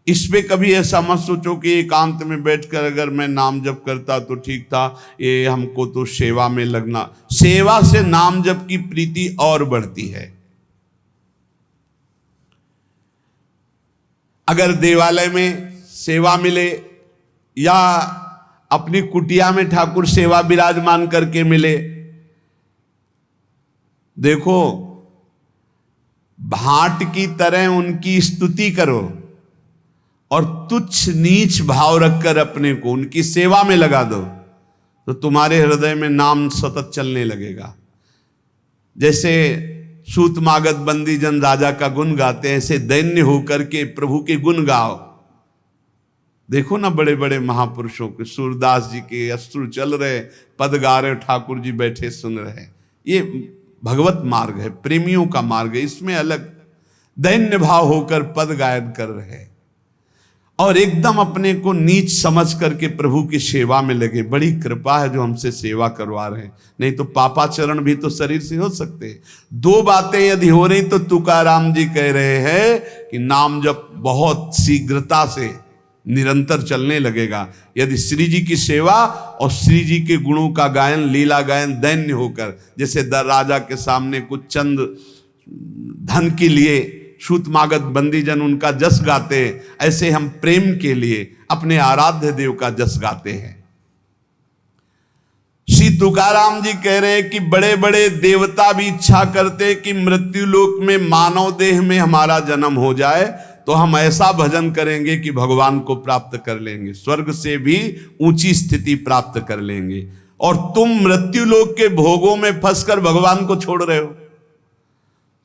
A: इसमें कभी ऐसा मत सोचो कि एकांत में बैठकर अगर मैं नाम जप करता तो ठीक था, ये हमको तो सेवा में लगना। सेवा से नाम जप की प्रीति और बढ़ती है। अगर देवालय में सेवा मिले या अपनी कुटिया में ठाकुर सेवा विराजमान करके मिले, देखो भाट की तरह उनकी स्तुति करो और तुच्छ नीच भाव रखकर अपने को उनकी सेवा में लगा दो, तो तुम्हारे हृदय में नाम सतत चलने लगेगा। जैसे सूत मागध बंदी जन राजा का गुण गाते हैं, ऐसे दैन्य होकर के प्रभु के गुण गाओ। देखो ना बड़े बड़े महापुरुषों के, सूरदास जी के अश्रु चल रहे, पद गा रहे, ठाकुर जी बैठे सुन रहे। ये भगवत मार्ग है, प्रेमियों का मार्ग है। इसमें अलग दैन्य भाव होकर पद गायन कर रहे और एकदम अपने को नीच समझ करके प्रभु की सेवा में लगे। बड़ी कृपा है जो हमसे सेवा करवा रहे हैं, नहीं तो पापाचरण भी तो शरीर से हो सकते हैं। दो बातें यदि हो रही तो तुकाराम जी कह रहे हैं कि नाम जब बहुत शीघ्रता से निरंतर चलने लगेगा। यदि श्री जी की सेवा और श्री जी के गुणों का गायन, लीला गायन दैन्य होकर, जैसे राजा के सामने कुछ चंद धन के लिए सूत मागध बंदीजन उनका जस गाते, ऐसे हम प्रेम के लिए अपने आराध्य देव का जस गाते हैं। श्री तुकाराम जी कह रहे हैं कि बड़े बड़े देवता भी इच्छा करते कि मृत्यु लोक में मानव देह में हमारा जन्म हो जाए, तो हम ऐसा भजन करेंगे कि भगवान को प्राप्त कर लेंगे, स्वर्ग से भी ऊंची स्थिति प्राप्त कर लेंगे। और तुम मृत्यु लोक के भोगों में फंसकर भगवान को छोड़ रहे हो।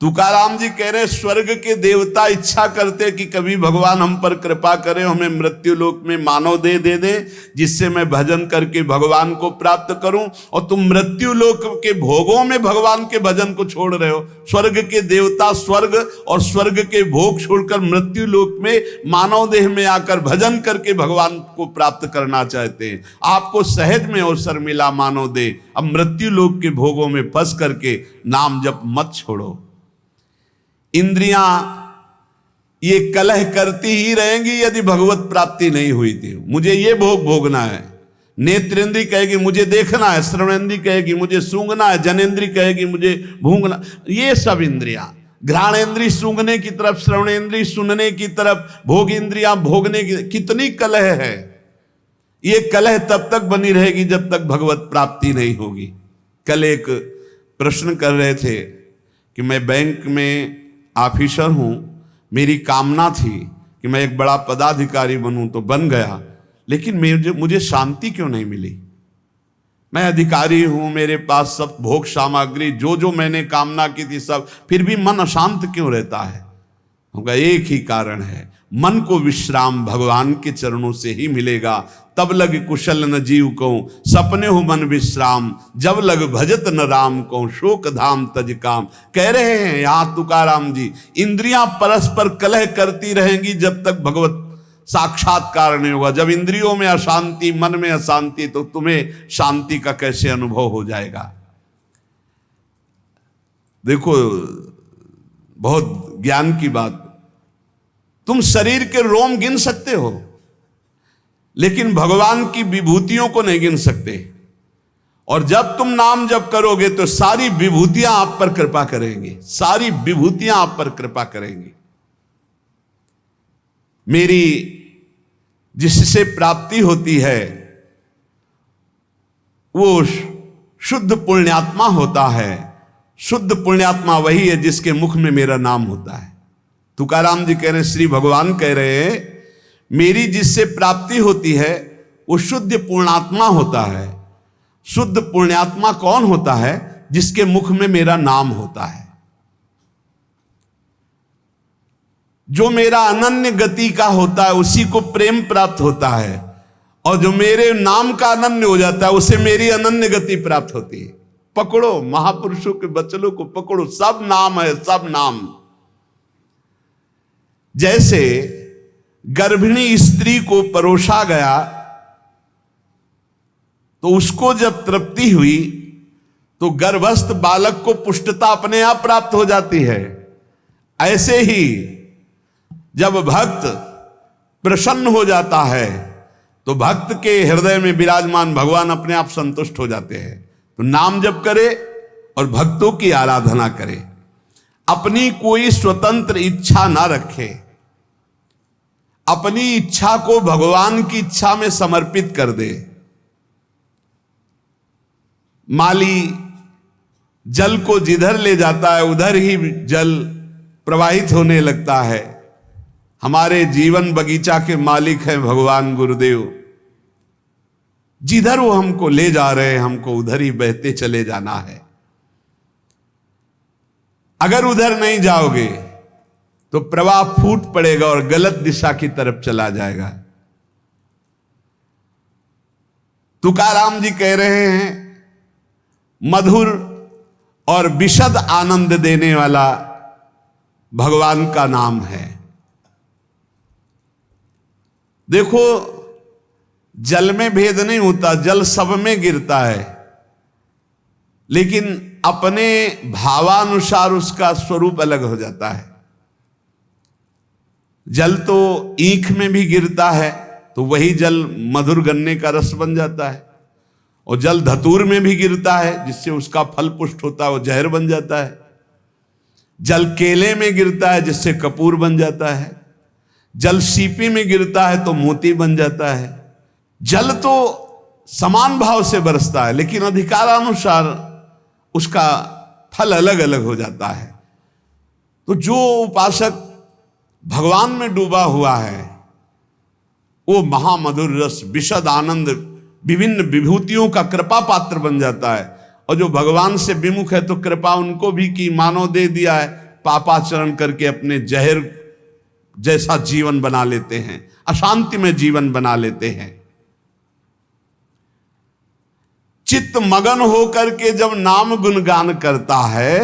A: तुकाराम जी कह रहे स्वर्ग के देवता इच्छा करते कि कभी भगवान हम पर कृपा करें, हमें मृत्यु लोक में मानव देह दे दे जिससे मैं भजन करके भगवान को प्राप्त करूं, और तुम मृत्यु लोक के भोगों में भगवान के भजन को छोड़ रहे हो। स्वर्ग के देवता स्वर्ग और स्वर्ग के भोग छोड़कर मृत्यु लोक में मानव देह में आकर भजन करके भगवान को प्राप्त करना चाहते हैं। आपको सहज में अवसर मिला मानव देह, अब मृत्यु लोक के भोगों में फंस करके नाम जप मत छोड़ो। इंद्रियां ये कलह करती ही रहेंगी यदि भगवत प्राप्ति नहीं हुई थी। मुझे ये भोग भोगना है, नेत्रेंद्री कहेगी मुझे देखना है, श्रवणेंद्री कहेगी मुझे सूंघना है, जनेंद्री कहेगी मुझे भूंगना। ये सब इंद्रियां, घ्राणेंद्री सूंघने की तरफ, श्रवणेंद्री सुनने की तरफ, भोग इंद्रियां भोगने की, कितनी कलह है। ये कलह तब तक बनी रहेगी जब तक भगवत प्राप्ति नहीं होगी। कल एक प्रश्न कर रहे थे कि मैं बैंक में ऑफिसर हूं, मेरी कामना थी कि मैं एक बड़ा पदाधिकारी बनूं, तो बन गया, लेकिन मुझे शांति क्यों नहीं मिली। मैं अधिकारी हूं, मेरे पास सब भोग सामग्री, जो जो मैंने कामना की थी सब, फिर भी मन अशांत क्यों रहता है? उनका एक ही कारण है, मन को विश्राम भगवान के चरणों से ही मिलेगा। तब लग कुशल न जीव को, सपने हो मन विश्राम, जब लग भजत न राम को, शोक धाम तज काम। कह रहे हैं यहां तुकाराम जी, इंद्रियां परस्पर कलह करती रहेंगी जब तक भगवत साक्षात्कार नहीं होगा। जब इंद्रियों में अशांति, मन में अशांति, तो तुम्हें शांति का कैसे अनुभव हो जाएगा? देखो, बहुत ज्ञान की बात, तुम शरीर के रोम गिन सकते हो लेकिन भगवान की विभूतियों को नहीं गिन सकते। और जब तुम नाम जप करोगे तो सारी विभूतियां आप पर कृपा करेंगी, सारी विभूतियां आप पर कृपा करेंगी। मेरी जिससे प्राप्ति होती है वो शुद्ध पुण्यात्मा होता है। शुद्ध पुण्यात्मा वही है जिसके मुख में मेरा नाम होता है। तुकाराम जी कह रहे हैं, श्री भगवान कह रहे हैं, मेरी जिससे प्राप्ति होती है वो शुद्ध पुण्यात्मा होता है। शुद्ध पुण्यात्मा कौन होता है? जिसके मुख में मेरा नाम होता है, जो मेरा अनन्य गति का होता है, उसी को प्रेम प्राप्त होता है। और जो मेरे नाम का अनन्य हो जाता है उसे मेरी अनन्य गति प्राप्त होती है। पकड़ो, महापुरुषों के वचनों को पकड़ो, सब नाम है, सब नाम। जैसे गर्भिणी स्त्री को परोसा गया तो उसको जब तृप्ति हुई तो गर्भस्थ बालक को पुष्टता अपने आप प्राप्त हो जाती है। ऐसे ही जब भक्त प्रसन्न हो जाता है तो भक्त के हृदय में विराजमान भगवान अपने आप संतुष्ट हो जाते हैं। तो नाम जप करे और भक्तों की आराधना करे, अपनी कोई स्वतंत्र इच्छा ना रखे, अपनी इच्छा को भगवान की इच्छा में समर्पित कर दे। माली जल को जिधर ले जाता है उधर ही जल प्रवाहित होने लगता है। हमारे जीवन बगीचा के मालिक हैं भगवान गुरुदेव। जिधर वो हमको ले जा रहे हैं हमको उधर ही बहते चले जाना है। अगर उधर नहीं जाओगे तो प्रवाह फूट पड़ेगा और गलत दिशा की तरफ चला जाएगा। तुकाराम जी कह रहे हैं, मधुर और विशद आनंद देने वाला भगवान का नाम है। देखो, जल में भेद नहीं होता, जल सब में गिरता है, लेकिन अपने भावानुसार उसका स्वरूप अलग हो जाता है। जल तो ईख में भी गिरता है तो वही जल मधुर गन्ने का रस बन जाता है, और जल धतूर में भी गिरता है जिससे उसका फल पुष्ट होता है, वो जहर बन जाता है। जल केले में गिरता है जिससे कपूर बन जाता है। जल सीपी में गिरता है तो मोती बन जाता है। जल तो समान भाव से बरसता है लेकिन अधिकारानुसार उसका फल अलग अलग हो जाता है। तो जो उपासक भगवान में डूबा हुआ है वो महामधुर रस, विशद आनंद, विभिन्न विभूतियों का कृपा पात्र बन जाता है। और जो भगवान से विमुख है तो कृपा उनको भी की, मानव दे दिया है, पापाचरण करके अपने जहर जैसा जीवन बना लेते हैं, अशांति में जीवन बना लेते हैं। चित्त मगन होकर के जब नाम गुणगान करता है,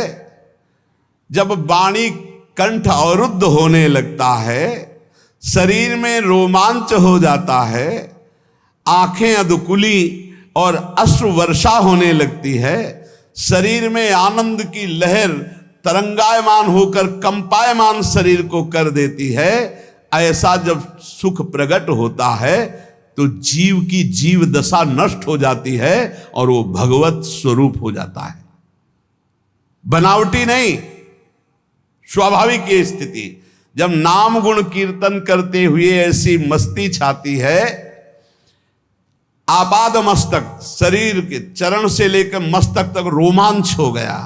A: जब वाणी कंठ अवरुद्ध होने लगता है, शरीर में रोमांच हो जाता है, आंखें अधकुली और अश्रु वर्षा होने लगती है, शरीर में आनंद की लहर तरंगायमान होकर कंपायमान शरीर को कर देती है, ऐसा जब सुख प्रकट होता है तो जीव की जीव दशा नष्ट हो जाती है और वो भगवत स्वरूप हो जाता है। बनावटी नहीं, स्वाभाविक ये स्थिति। जब नाम गुण कीर्तन करते हुए ऐसी मस्ती छाती है, आपाद मस्तक, शरीर के चरण से लेकर मस्तक तक रोमांच हो गया,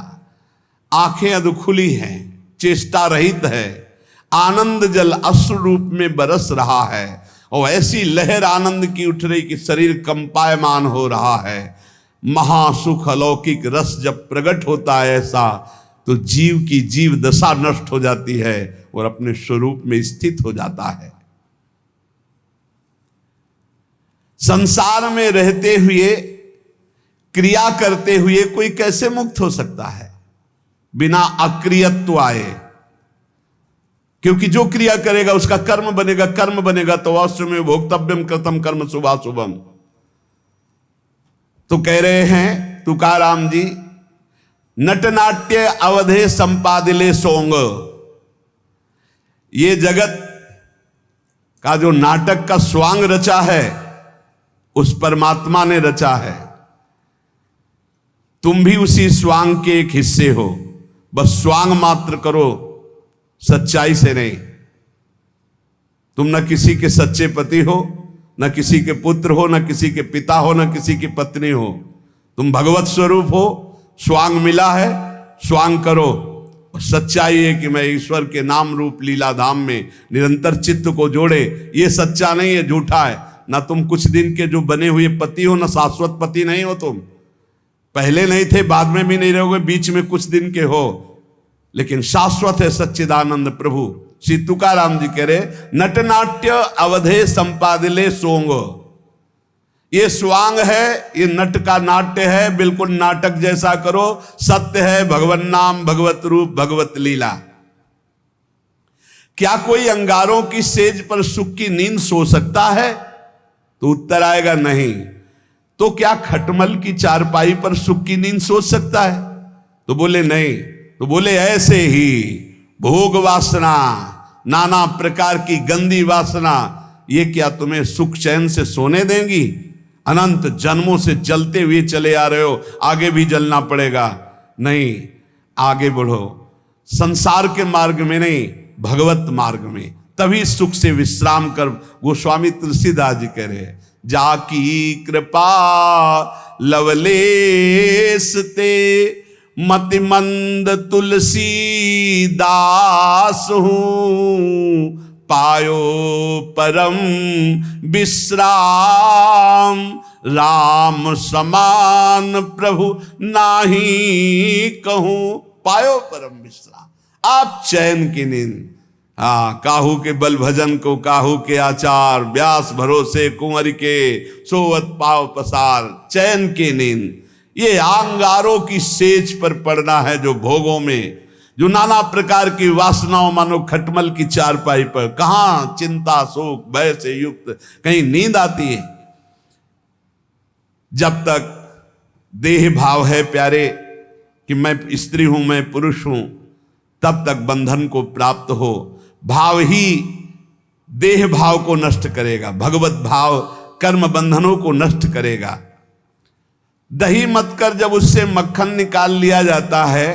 A: आंखें अधखुली हैं, चेष्टा रहित है, आनंद जल अश्रु रूप में बरस रहा है और ऐसी लहर आनंद की उठ रही कि शरीर कंपायमान हो रहा है। महासुख अलौकिक रस जब प्रकट होता है ऐसा, तो जीव की जीव दशा नष्ट हो जाती है और अपने स्वरूप में स्थित हो जाता है। संसार में रहते हुए, क्रिया करते हुए कोई कैसे मुक्त हो सकता है बिना अक्रियत्व आए? क्योंकि जो क्रिया करेगा उसका कर्म बनेगा, कर्म बनेगा तो अवश्य में भोक्तव्यम कृतम कर्म शुभाशुभम। तो कह रहे हैं तुकाराम जी, नटनाट्य अवधे संपादिले सोंग, ये जगत का जो नाटक का स्वांग रचा है उस परमात्मा ने रचा है। तुम भी उसी स्वांग के एक हिस्से हो, बस स्वांग मात्र करो, सच्चाई से नहीं। तुम न किसी के सच्चे पति हो, न किसी के पुत्र हो, न किसी के पिता हो, न किसी की पत्नी हो। तुम भगवत स्वरूप हो, स्वांग मिला है, स्वांग करो। और सच्चाई है कि मैं ईश्वर के नाम रूप लीला धाम में निरंतर चित्त को जोड़े। ये सच्चा नहीं है, झूठा है। ना तुम कुछ दिन के जो बने हुए पति हो, ना शाश्वत पति नहीं हो। तुम पहले नहीं थे, बाद में भी नहीं रहोगे, बीच में कुछ दिन के हो, लेकिन शाश्वत है सच्चिदानंद प्रभु। श्री तुकाराम जी कह रहे, नटनाट्य अवधे संपादिले सोंग, ये स्वांग है, ये नट का नाट्य है, बिल्कुल नाटक जैसा करो। सत्य है भगवत नाम, भगवत रूप, भगवत लीला। क्या कोई अंगारों की सेज पर सुख की नींद सो सकता है? तो उत्तर आएगा नहीं। तो क्या खटमल की चारपाई पर सुख की नींद सो सकता है? तो बोले नहीं। तो बोले ऐसे ही भोग वासना, नाना प्रकार की गंदी वासना, ये क्या तुम्हें सुख चैन से सोने देंगी? अनंत जन्मों से जलते हुए चले आ रहे हो, आगे भी जलना पड़ेगा। नहीं, आगे बढ़ो, संसार के मार्ग में नहीं, भगवत मार्ग में, तभी सुख से विश्राम कर। गोस्वामी तुलसीदास जी कह रहे हैं, जाकी कृपा लवलेस ते मति मंद तुलसी दास हूं, पायो परम विश्राम, राम समान प्रभु नाही कहूं। पायो परम विश्राम, आप चैन की नींद। काहू के बल भजन को काहू के आचार, व्यास भरोसे कुंवर के सोवत पाव पसार। चैन की नींद, ये अंगारों की सेज पर पड़ना है, जो भोगों में, जो नाना प्रकार की वासनाओं, मानो खटमल की चारपाई पर। कहां चिंता सुख भय से युक्त कहीं नींद आती है? जब तक देह भाव है प्यारे कि मैं स्त्री हूं, मैं पुरुष हूं, तब तक बंधन को प्राप्त हो। भाव ही देह भाव को नष्ट करेगा, भगवत भाव कर्म बंधनों को नष्ट करेगा। दही मत कर जब उससे मक्खन निकाल लिया जाता है,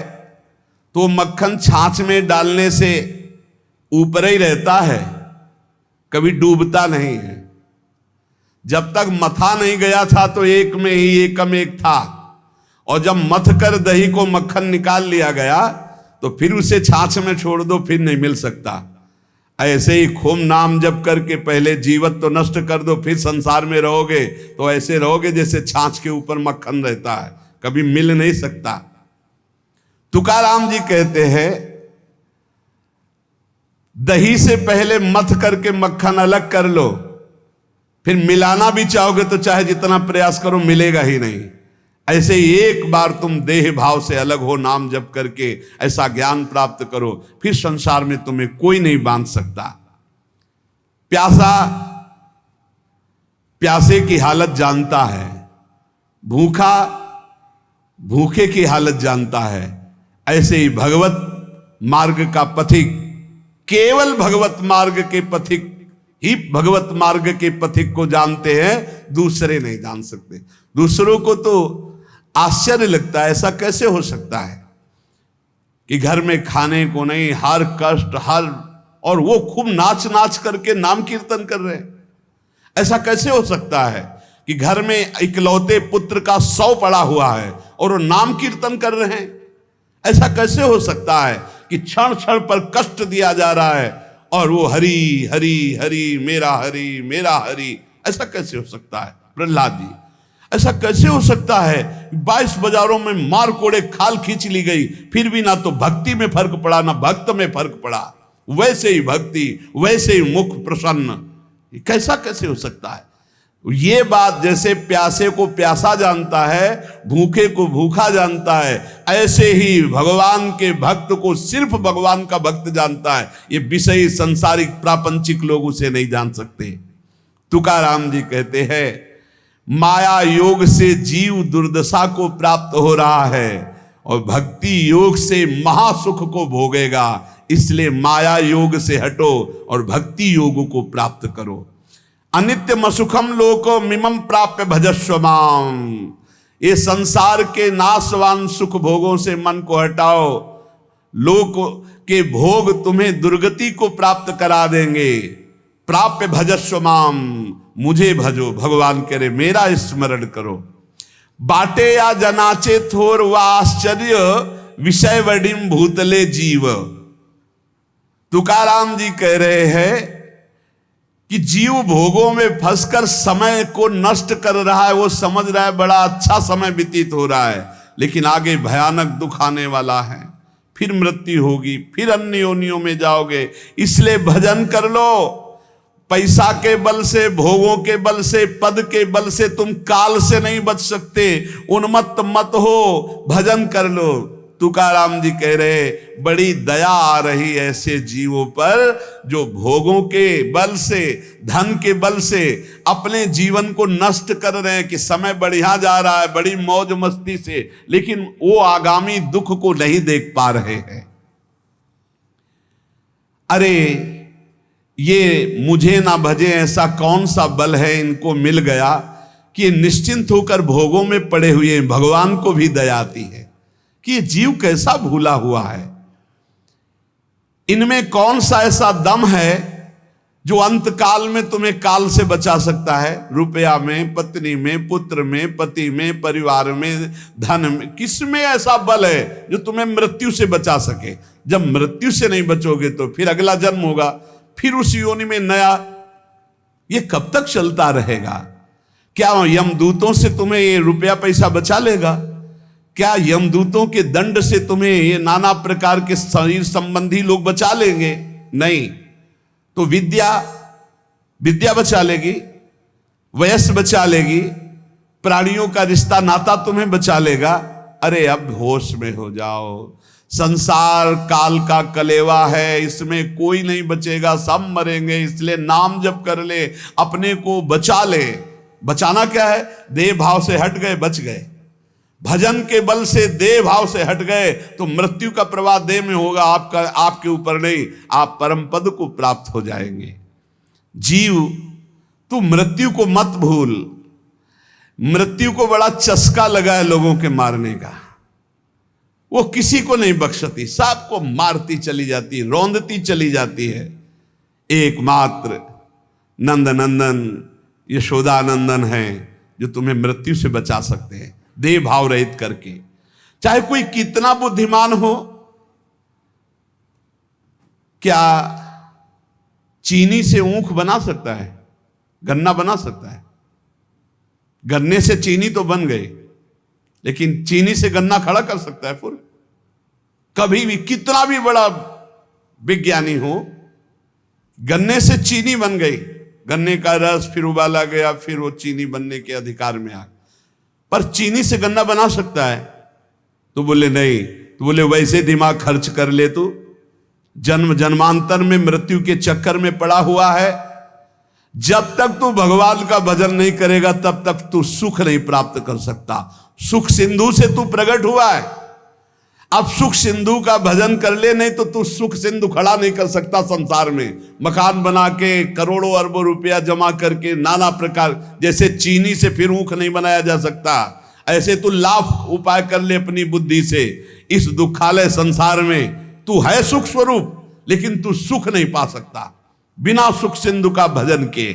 A: तो मक्खन छाछ में डालने से ऊपर ही रहता है, कभी डूबता नहीं है। जब तक मथा नहीं गया था तो एक में ही एकम एक था, और जब मथ कर दही को मक्खन निकाल लिया गया तो फिर उसे छाछ में छोड़ दो, फिर नहीं मिल सकता। ऐसे ही खूब नाम जप करके पहले जीवत तो नष्ट कर दो, फिर संसार में रहोगे तो ऐसे रहोगे जैसे छाछ के ऊपर मक्खन रहता है, कभी मिल नहीं सकता। तुकाराम जी कहते हैं, दही से पहले मथ करके मक्खन अलग कर लो, फिर मिलाना भी चाहोगे तो चाहे जितना प्रयास करो मिलेगा ही नहीं। ऐसे ही एक बार तुम देह भाव से अलग हो, नाम जप करके ऐसा ज्ञान प्राप्त करो, फिर संसार में तुम्हें कोई नहीं बांध सकता। प्यासा प्यासे की हालत जानता है, भूखा भूखे की हालत जानता है। ऐसे ही भगवत मार्ग का पथिक, केवल भगवत मार्ग के पथिक ही भगवत मार्ग के पथिक को जानते हैं, दूसरे नहीं जान सकते। दूसरों को तो आश्चर्य लगता है, ऐसा कैसे हो सकता है कि घर में खाने को नहीं, हर कष्ट हर, और वो खूब नाच नाच करके नाम कीर्तन कर रहे हैं। ऐसा कैसे हो सकता है कि घर में इकलौते पुत्र का 100 पड़ा हुआ है और वो नाम कीर्तन कर रहे हैं? ऐसा कैसे हो सकता है कि क्षण क्षण पर कष्ट दिया जा रहा है और वो हरि हरि हरि मेरा हरि मेरा हरि? ऐसा कैसे हो सकता है? प्रहलाद जी, ऐसा कैसे हो सकता है? 22 बाजारों में मार कोड़े खाल खींच ली गई, फिर भी ना तो भक्ति में फर्क पड़ा ना भक्त में फर्क पड़ा। वैसे ही भक्ति, वैसे ही मुख प्रसन्न। कैसा कैसे हो सकता है? ये बात जैसे प्यासे को प्यासा जानता है, भूखे को भूखा जानता है, ऐसे ही भगवान के भक्त को सिर्फ भगवान का भक्त जानता है। ये विषयी सांसारिक प्रापंचिक लोग उसे नहीं जान सकते। तुकाराम जी कहते हैं, माया योग से जीव दुर्दशा को प्राप्त हो रहा है और भक्ति योग से महासुख को भोगेगा। इसलिए माया योग से हटो और भक्ति योग को प्राप्त करो। अनित्यम सुखम लोको मिमम प्राप्य भजस्व माम। ये संसार के नाशवान सुख भोगों से मन को हटाओ। लोक के भोग तुम्हें दुर्गति को प्राप्त करा देंगे। प्राप्य भजस्व माम, मुझे भजो। भगवान कह रहे मेरा स्मरण करो। बाटे या जनाचे थोर व आश्चर्य विषय वडिम भूतले जीव। तुकाराम जी कह रहे हैं कि जीव भोगों में फंसकर समय को नष्ट कर रहा है। वो समझ रहा है बड़ा अच्छा समय व्यतीत हो रहा है, लेकिन आगे भयानक दुख आने वाला है। फिर मृत्यु होगी, फिर अन्य योनियों में जाओगे। इसलिए भजन कर लो। पैसा के बल से, भोगों के बल से, पद के बल से तुम काल से नहीं बच सकते। उन्मत्त मत हो, भजन कर लो। तुकाराम जी कह रहे बड़ी दया आ रही ऐसे जीवों पर जो भोगों के बल से, धन के बल से अपने जीवन को नष्ट कर रहे हैं कि समय बढ़िया जा रहा है बड़ी मौज मस्ती से, लेकिन वो आगामी दुख को नहीं देख पा रहे हैं। अरे ये मुझे ना भजे ऐसा कौन सा बल है इनको मिल गया कि निश्चिंत होकर भोगों में पड़े हुए हैं। भगवान को भी दया आती है कि ये जीव कैसा भूला हुआ है। इनमें कौन सा ऐसा दम है जो अंत काल में तुम्हें काल से बचा सकता है? रुपया में, पत्नी में, पुत्र में, पति में, परिवार में, धन में, किसमें ऐसा बल है जो तुम्हें मृत्यु से बचा सके? जब मृत्यु से नहीं बचोगे तो फिर अगला जन्म होगा, फिर उस योनि में नया। ये कब तक चलता रहेगा? क्या यमदूतों से तुम्हें ये रुपया पैसा बचा लेगा? क्या यमदूतों के दंड से तुम्हें ये नाना प्रकार के शरीर संबंधी लोग बचा लेंगे? नहीं। तो विद्या बचा लेगी, वयस बचा लेगी, प्राणियों का रिश्ता नाता तुम्हें बचा लेगा। अरे अब होश में हो जाओ। संसार काल का कलेवा है, इसमें कोई नहीं बचेगा, सब मरेंगे। इसलिए नाम जप कर ले, अपने को बचा ले। बचाना क्या है? देह भाव से हट गए, बच गए। भजन के बल से देह भाव से हट गए तो मृत्यु का प्रवाह देह में होगा, आपके ऊपर नहीं। आप परम पद को प्राप्त हो जाएंगे। जीव तू मृत्यु को मत भूल। मृत्यु को बड़ा चस्का लगा है लोगों के मारने का। वो किसी को नहीं बख्शती, सबको मारती चली जाती, रौंदती चली जाती है। एकमात्र नंद नंदन यशोदानंदन है जो तुम्हें मृत्यु से बचा सकते हैं, देह भाव रहित करके। चाहे कोई कितना बुद्धिमान हो, क्या चीनी से ऊख बना सकता है? गन्ना बना सकता है? गन्ने से चीनी तो बन गई, लेकिन चीनी से गन्ना खड़ा कर सकता है फिर? कभी भी कितना भी बड़ा विज्ञानी हो, गन्ने से चीनी बन गई, गन्ने का रस फिर उबाला गया, फिर वो चीनी बनने के अधिकार में आ गया। पर चीनी से गन्ना बना सकता है? तो बोले नहीं। तो बोले वैसे दिमाग खर्च कर ले, तू जन्म जन्मांतर में मृत्यु के चक्कर में पड़ा हुआ है। जब तक तू भगवान का भजन नहीं करेगा तब तक तू सुख नहीं प्राप्त कर सकता। सुख सिंधु से तू प्रकट हुआ है, अब सुख सिंधु का भजन कर ले, नहीं तो तू सुख सिंधु खड़ा नहीं कर सकता संसार में। मकान बना के करोड़ों अरबों रुपया जमा करके नाना प्रकार, जैसे चीनी से फिर ऊख नहीं बनाया जा सकता, ऐसे तू लाख उपाय कर ले अपनी बुद्धि से। इस दुखालय संसार में तू है सुख स्वरूप, लेकिन तू सुख नहीं पा सकता बिना सुख सिंधु का भजन के।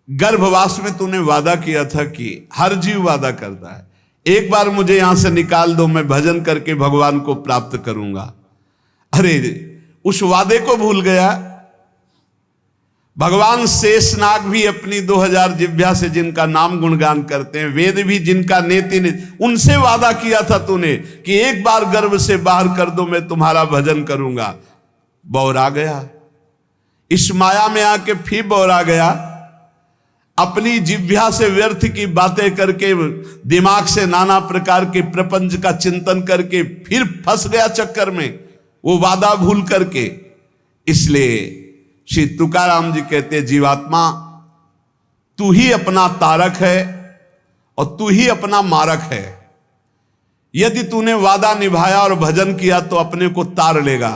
A: गर्भवास में तूने वादा किया था कि हर जीव वादा करता है, एक बार मुझे यहां से निकाल दो, मैं भजन करके भगवान को प्राप्त करूंगा। अरे उस वादे को भूल गया। भगवान शेषनाग भी अपनी 2000 जिह्वा से जिनका नाम गुणगान करते हैं, वेद भी जिनका नेति उनसे वादा किया था तूने कि एक बार गर्भ से बाहर कर दो, मैं तुम्हारा भजन करूंगा। बौरा गया, इस माया में आके फिर बौरा गया, अपनी जिह्वा से व्यर्थ की बातें करके, दिमाग से नाना प्रकार के प्रपंच का चिंतन करके फिर फंस गया चक्कर में, वो वादा भूल करके। इसलिए श्री तुकाराम जी कहते, जीवात्मा तू ही अपना तारक है और तू ही अपना मारक है। यदि तूने वादा निभाया और भजन किया तो अपने को तार लेगा,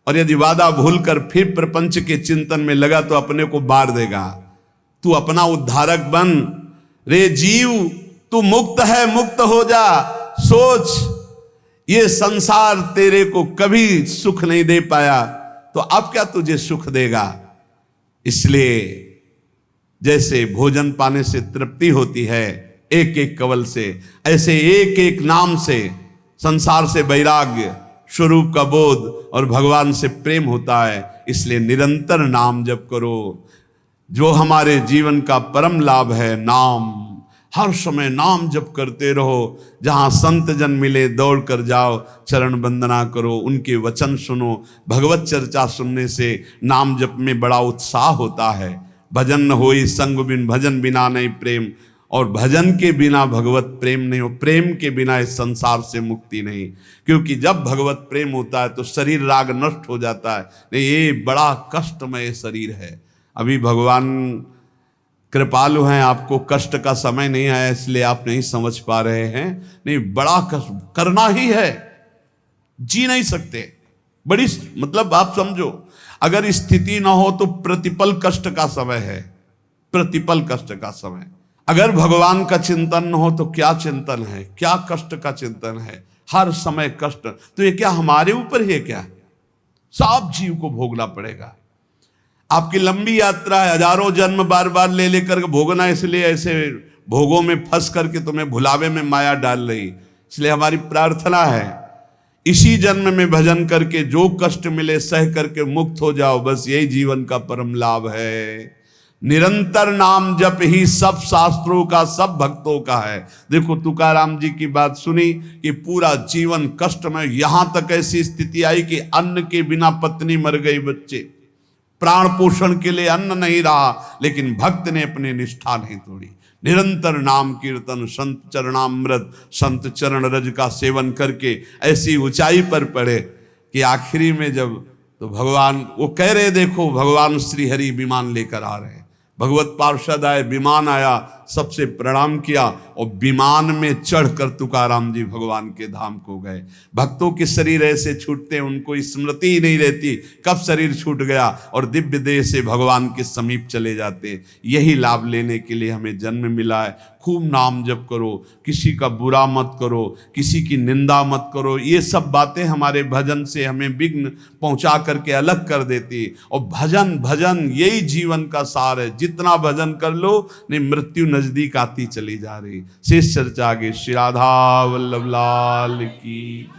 A: और यदि वादा भूलकर फिर प्रपंच के चिंतन में लगा तो अपने को बार देगा। तू अपना उद्धारक बन रे जीव, तू मुक्त है, मुक्त हो जा। सोच, ये संसार तेरे को कभी सुख नहीं दे पाया, तो अब क्या तुझे सुख देगा। इसलिए जैसे भोजन पाने से तृप्ति होती है एक एक कवल से, ऐसे एक एक नाम से संसार से वैराग्य, स्वरूप का बोध और भगवान से प्रेम होता है। इसलिए निरंतर नाम जप करो, जो हमारे जीवन का परम लाभ है नाम। हर समय नाम जप करते रहो, जहां संत जन मिले दौड़ कर जाओ, चरण वंदना करो, उनके वचन सुनो। भगवत चर्चा सुनने से नाम जप में बड़ा उत्साह होता है। भजन न होई संग बिन, भजन बिना नहीं प्रेम, और भजन के बिना भगवत प्रेम नहीं हो, प्रेम के बिना इस संसार से मुक्ति नहीं। क्योंकि जब भगवत प्रेम होता है तो शरीर राग नष्ट हो जाता है। नहीं, ये बड़ा कष्टमय शरीर है। अभी भगवान कृपालु हैं, आपको कष्ट का समय नहीं आया इसलिए आप नहीं समझ पा रहे हैं। नहीं, बड़ा कष्ट करना ही है, जी नहीं सकते। बड़ी मतलब आप समझो, अगर स्थिति ना हो तो प्रतिपल कष्ट का समय है, प्रतिपल कष्ट का समय। अगर भगवान का चिंतन न हो तो क्या चिंतन है, क्या कष्ट का चिंतन है, हर समय कष्ट। तो ये क्या हमारे ऊपर ही है क्या? सब जीव को भोगना पड़ेगा। आपकी लंबी यात्रा है, हजारों जन्म बार बार ले लेकर भोगना, इसलिए ऐसे भोगों में फंस करके तुम्हें भुलावे में माया डाल रही। इसलिए हमारी प्रार्थना है, इसी जन्म में भजन करके जो कष्ट मिले सह करके मुक्त हो जाओ। बस यही जीवन का परम लाभ है। निरंतर नाम जप ही सब शास्त्रों का, सब भक्तों का है। देखो तुकाराम जी की बात सुनी कि पूरा जीवन कष्ट में, यहां तक ऐसी स्थिति आई कि अन्न के बिना पत्नी मर गई, बच्चे प्राण पोषण के लिए अन्न नहीं रहा, लेकिन भक्त ने अपनी निष्ठा नहीं तोड़ी। निरंतर नाम कीर्तन, संत चरणामृत, संत चरण रज का सेवन करके ऐसी ऊंचाई पर पड़े कि आखिरी में जब तो भगवान वो कह रहे, देखो भगवान श्री हरि विमान लेकर आ रहे हैं। भगवत पार्षद आए, विमान आया, सबसे प्रणाम किया और विमान में चढ़कर तुकाराम जी भगवान के धाम को गए। भक्तों के शरीर ऐसे छूटते हैं, उनको स्मृति ही नहीं रहती कब शरीर छूट गया, और दिव्य देह से भगवान के समीप चले जाते हैं। यही लाभ लेने के लिए हमें जन्म मिला है। खूब नाम जप करो, किसी का बुरा मत करो, किसी की निंदा मत करो। ये सब बातें हमारे भजन से हमें विघ्न पहुंचा करके अलग कर देती। और भजन भजन यही जीवन का सार है। जितना भजन कर लो, नहीं मृत्यु नजदीक आती चली जा रही। शेष चर्चा आगे। श्री राधा वल्लभ लाल की।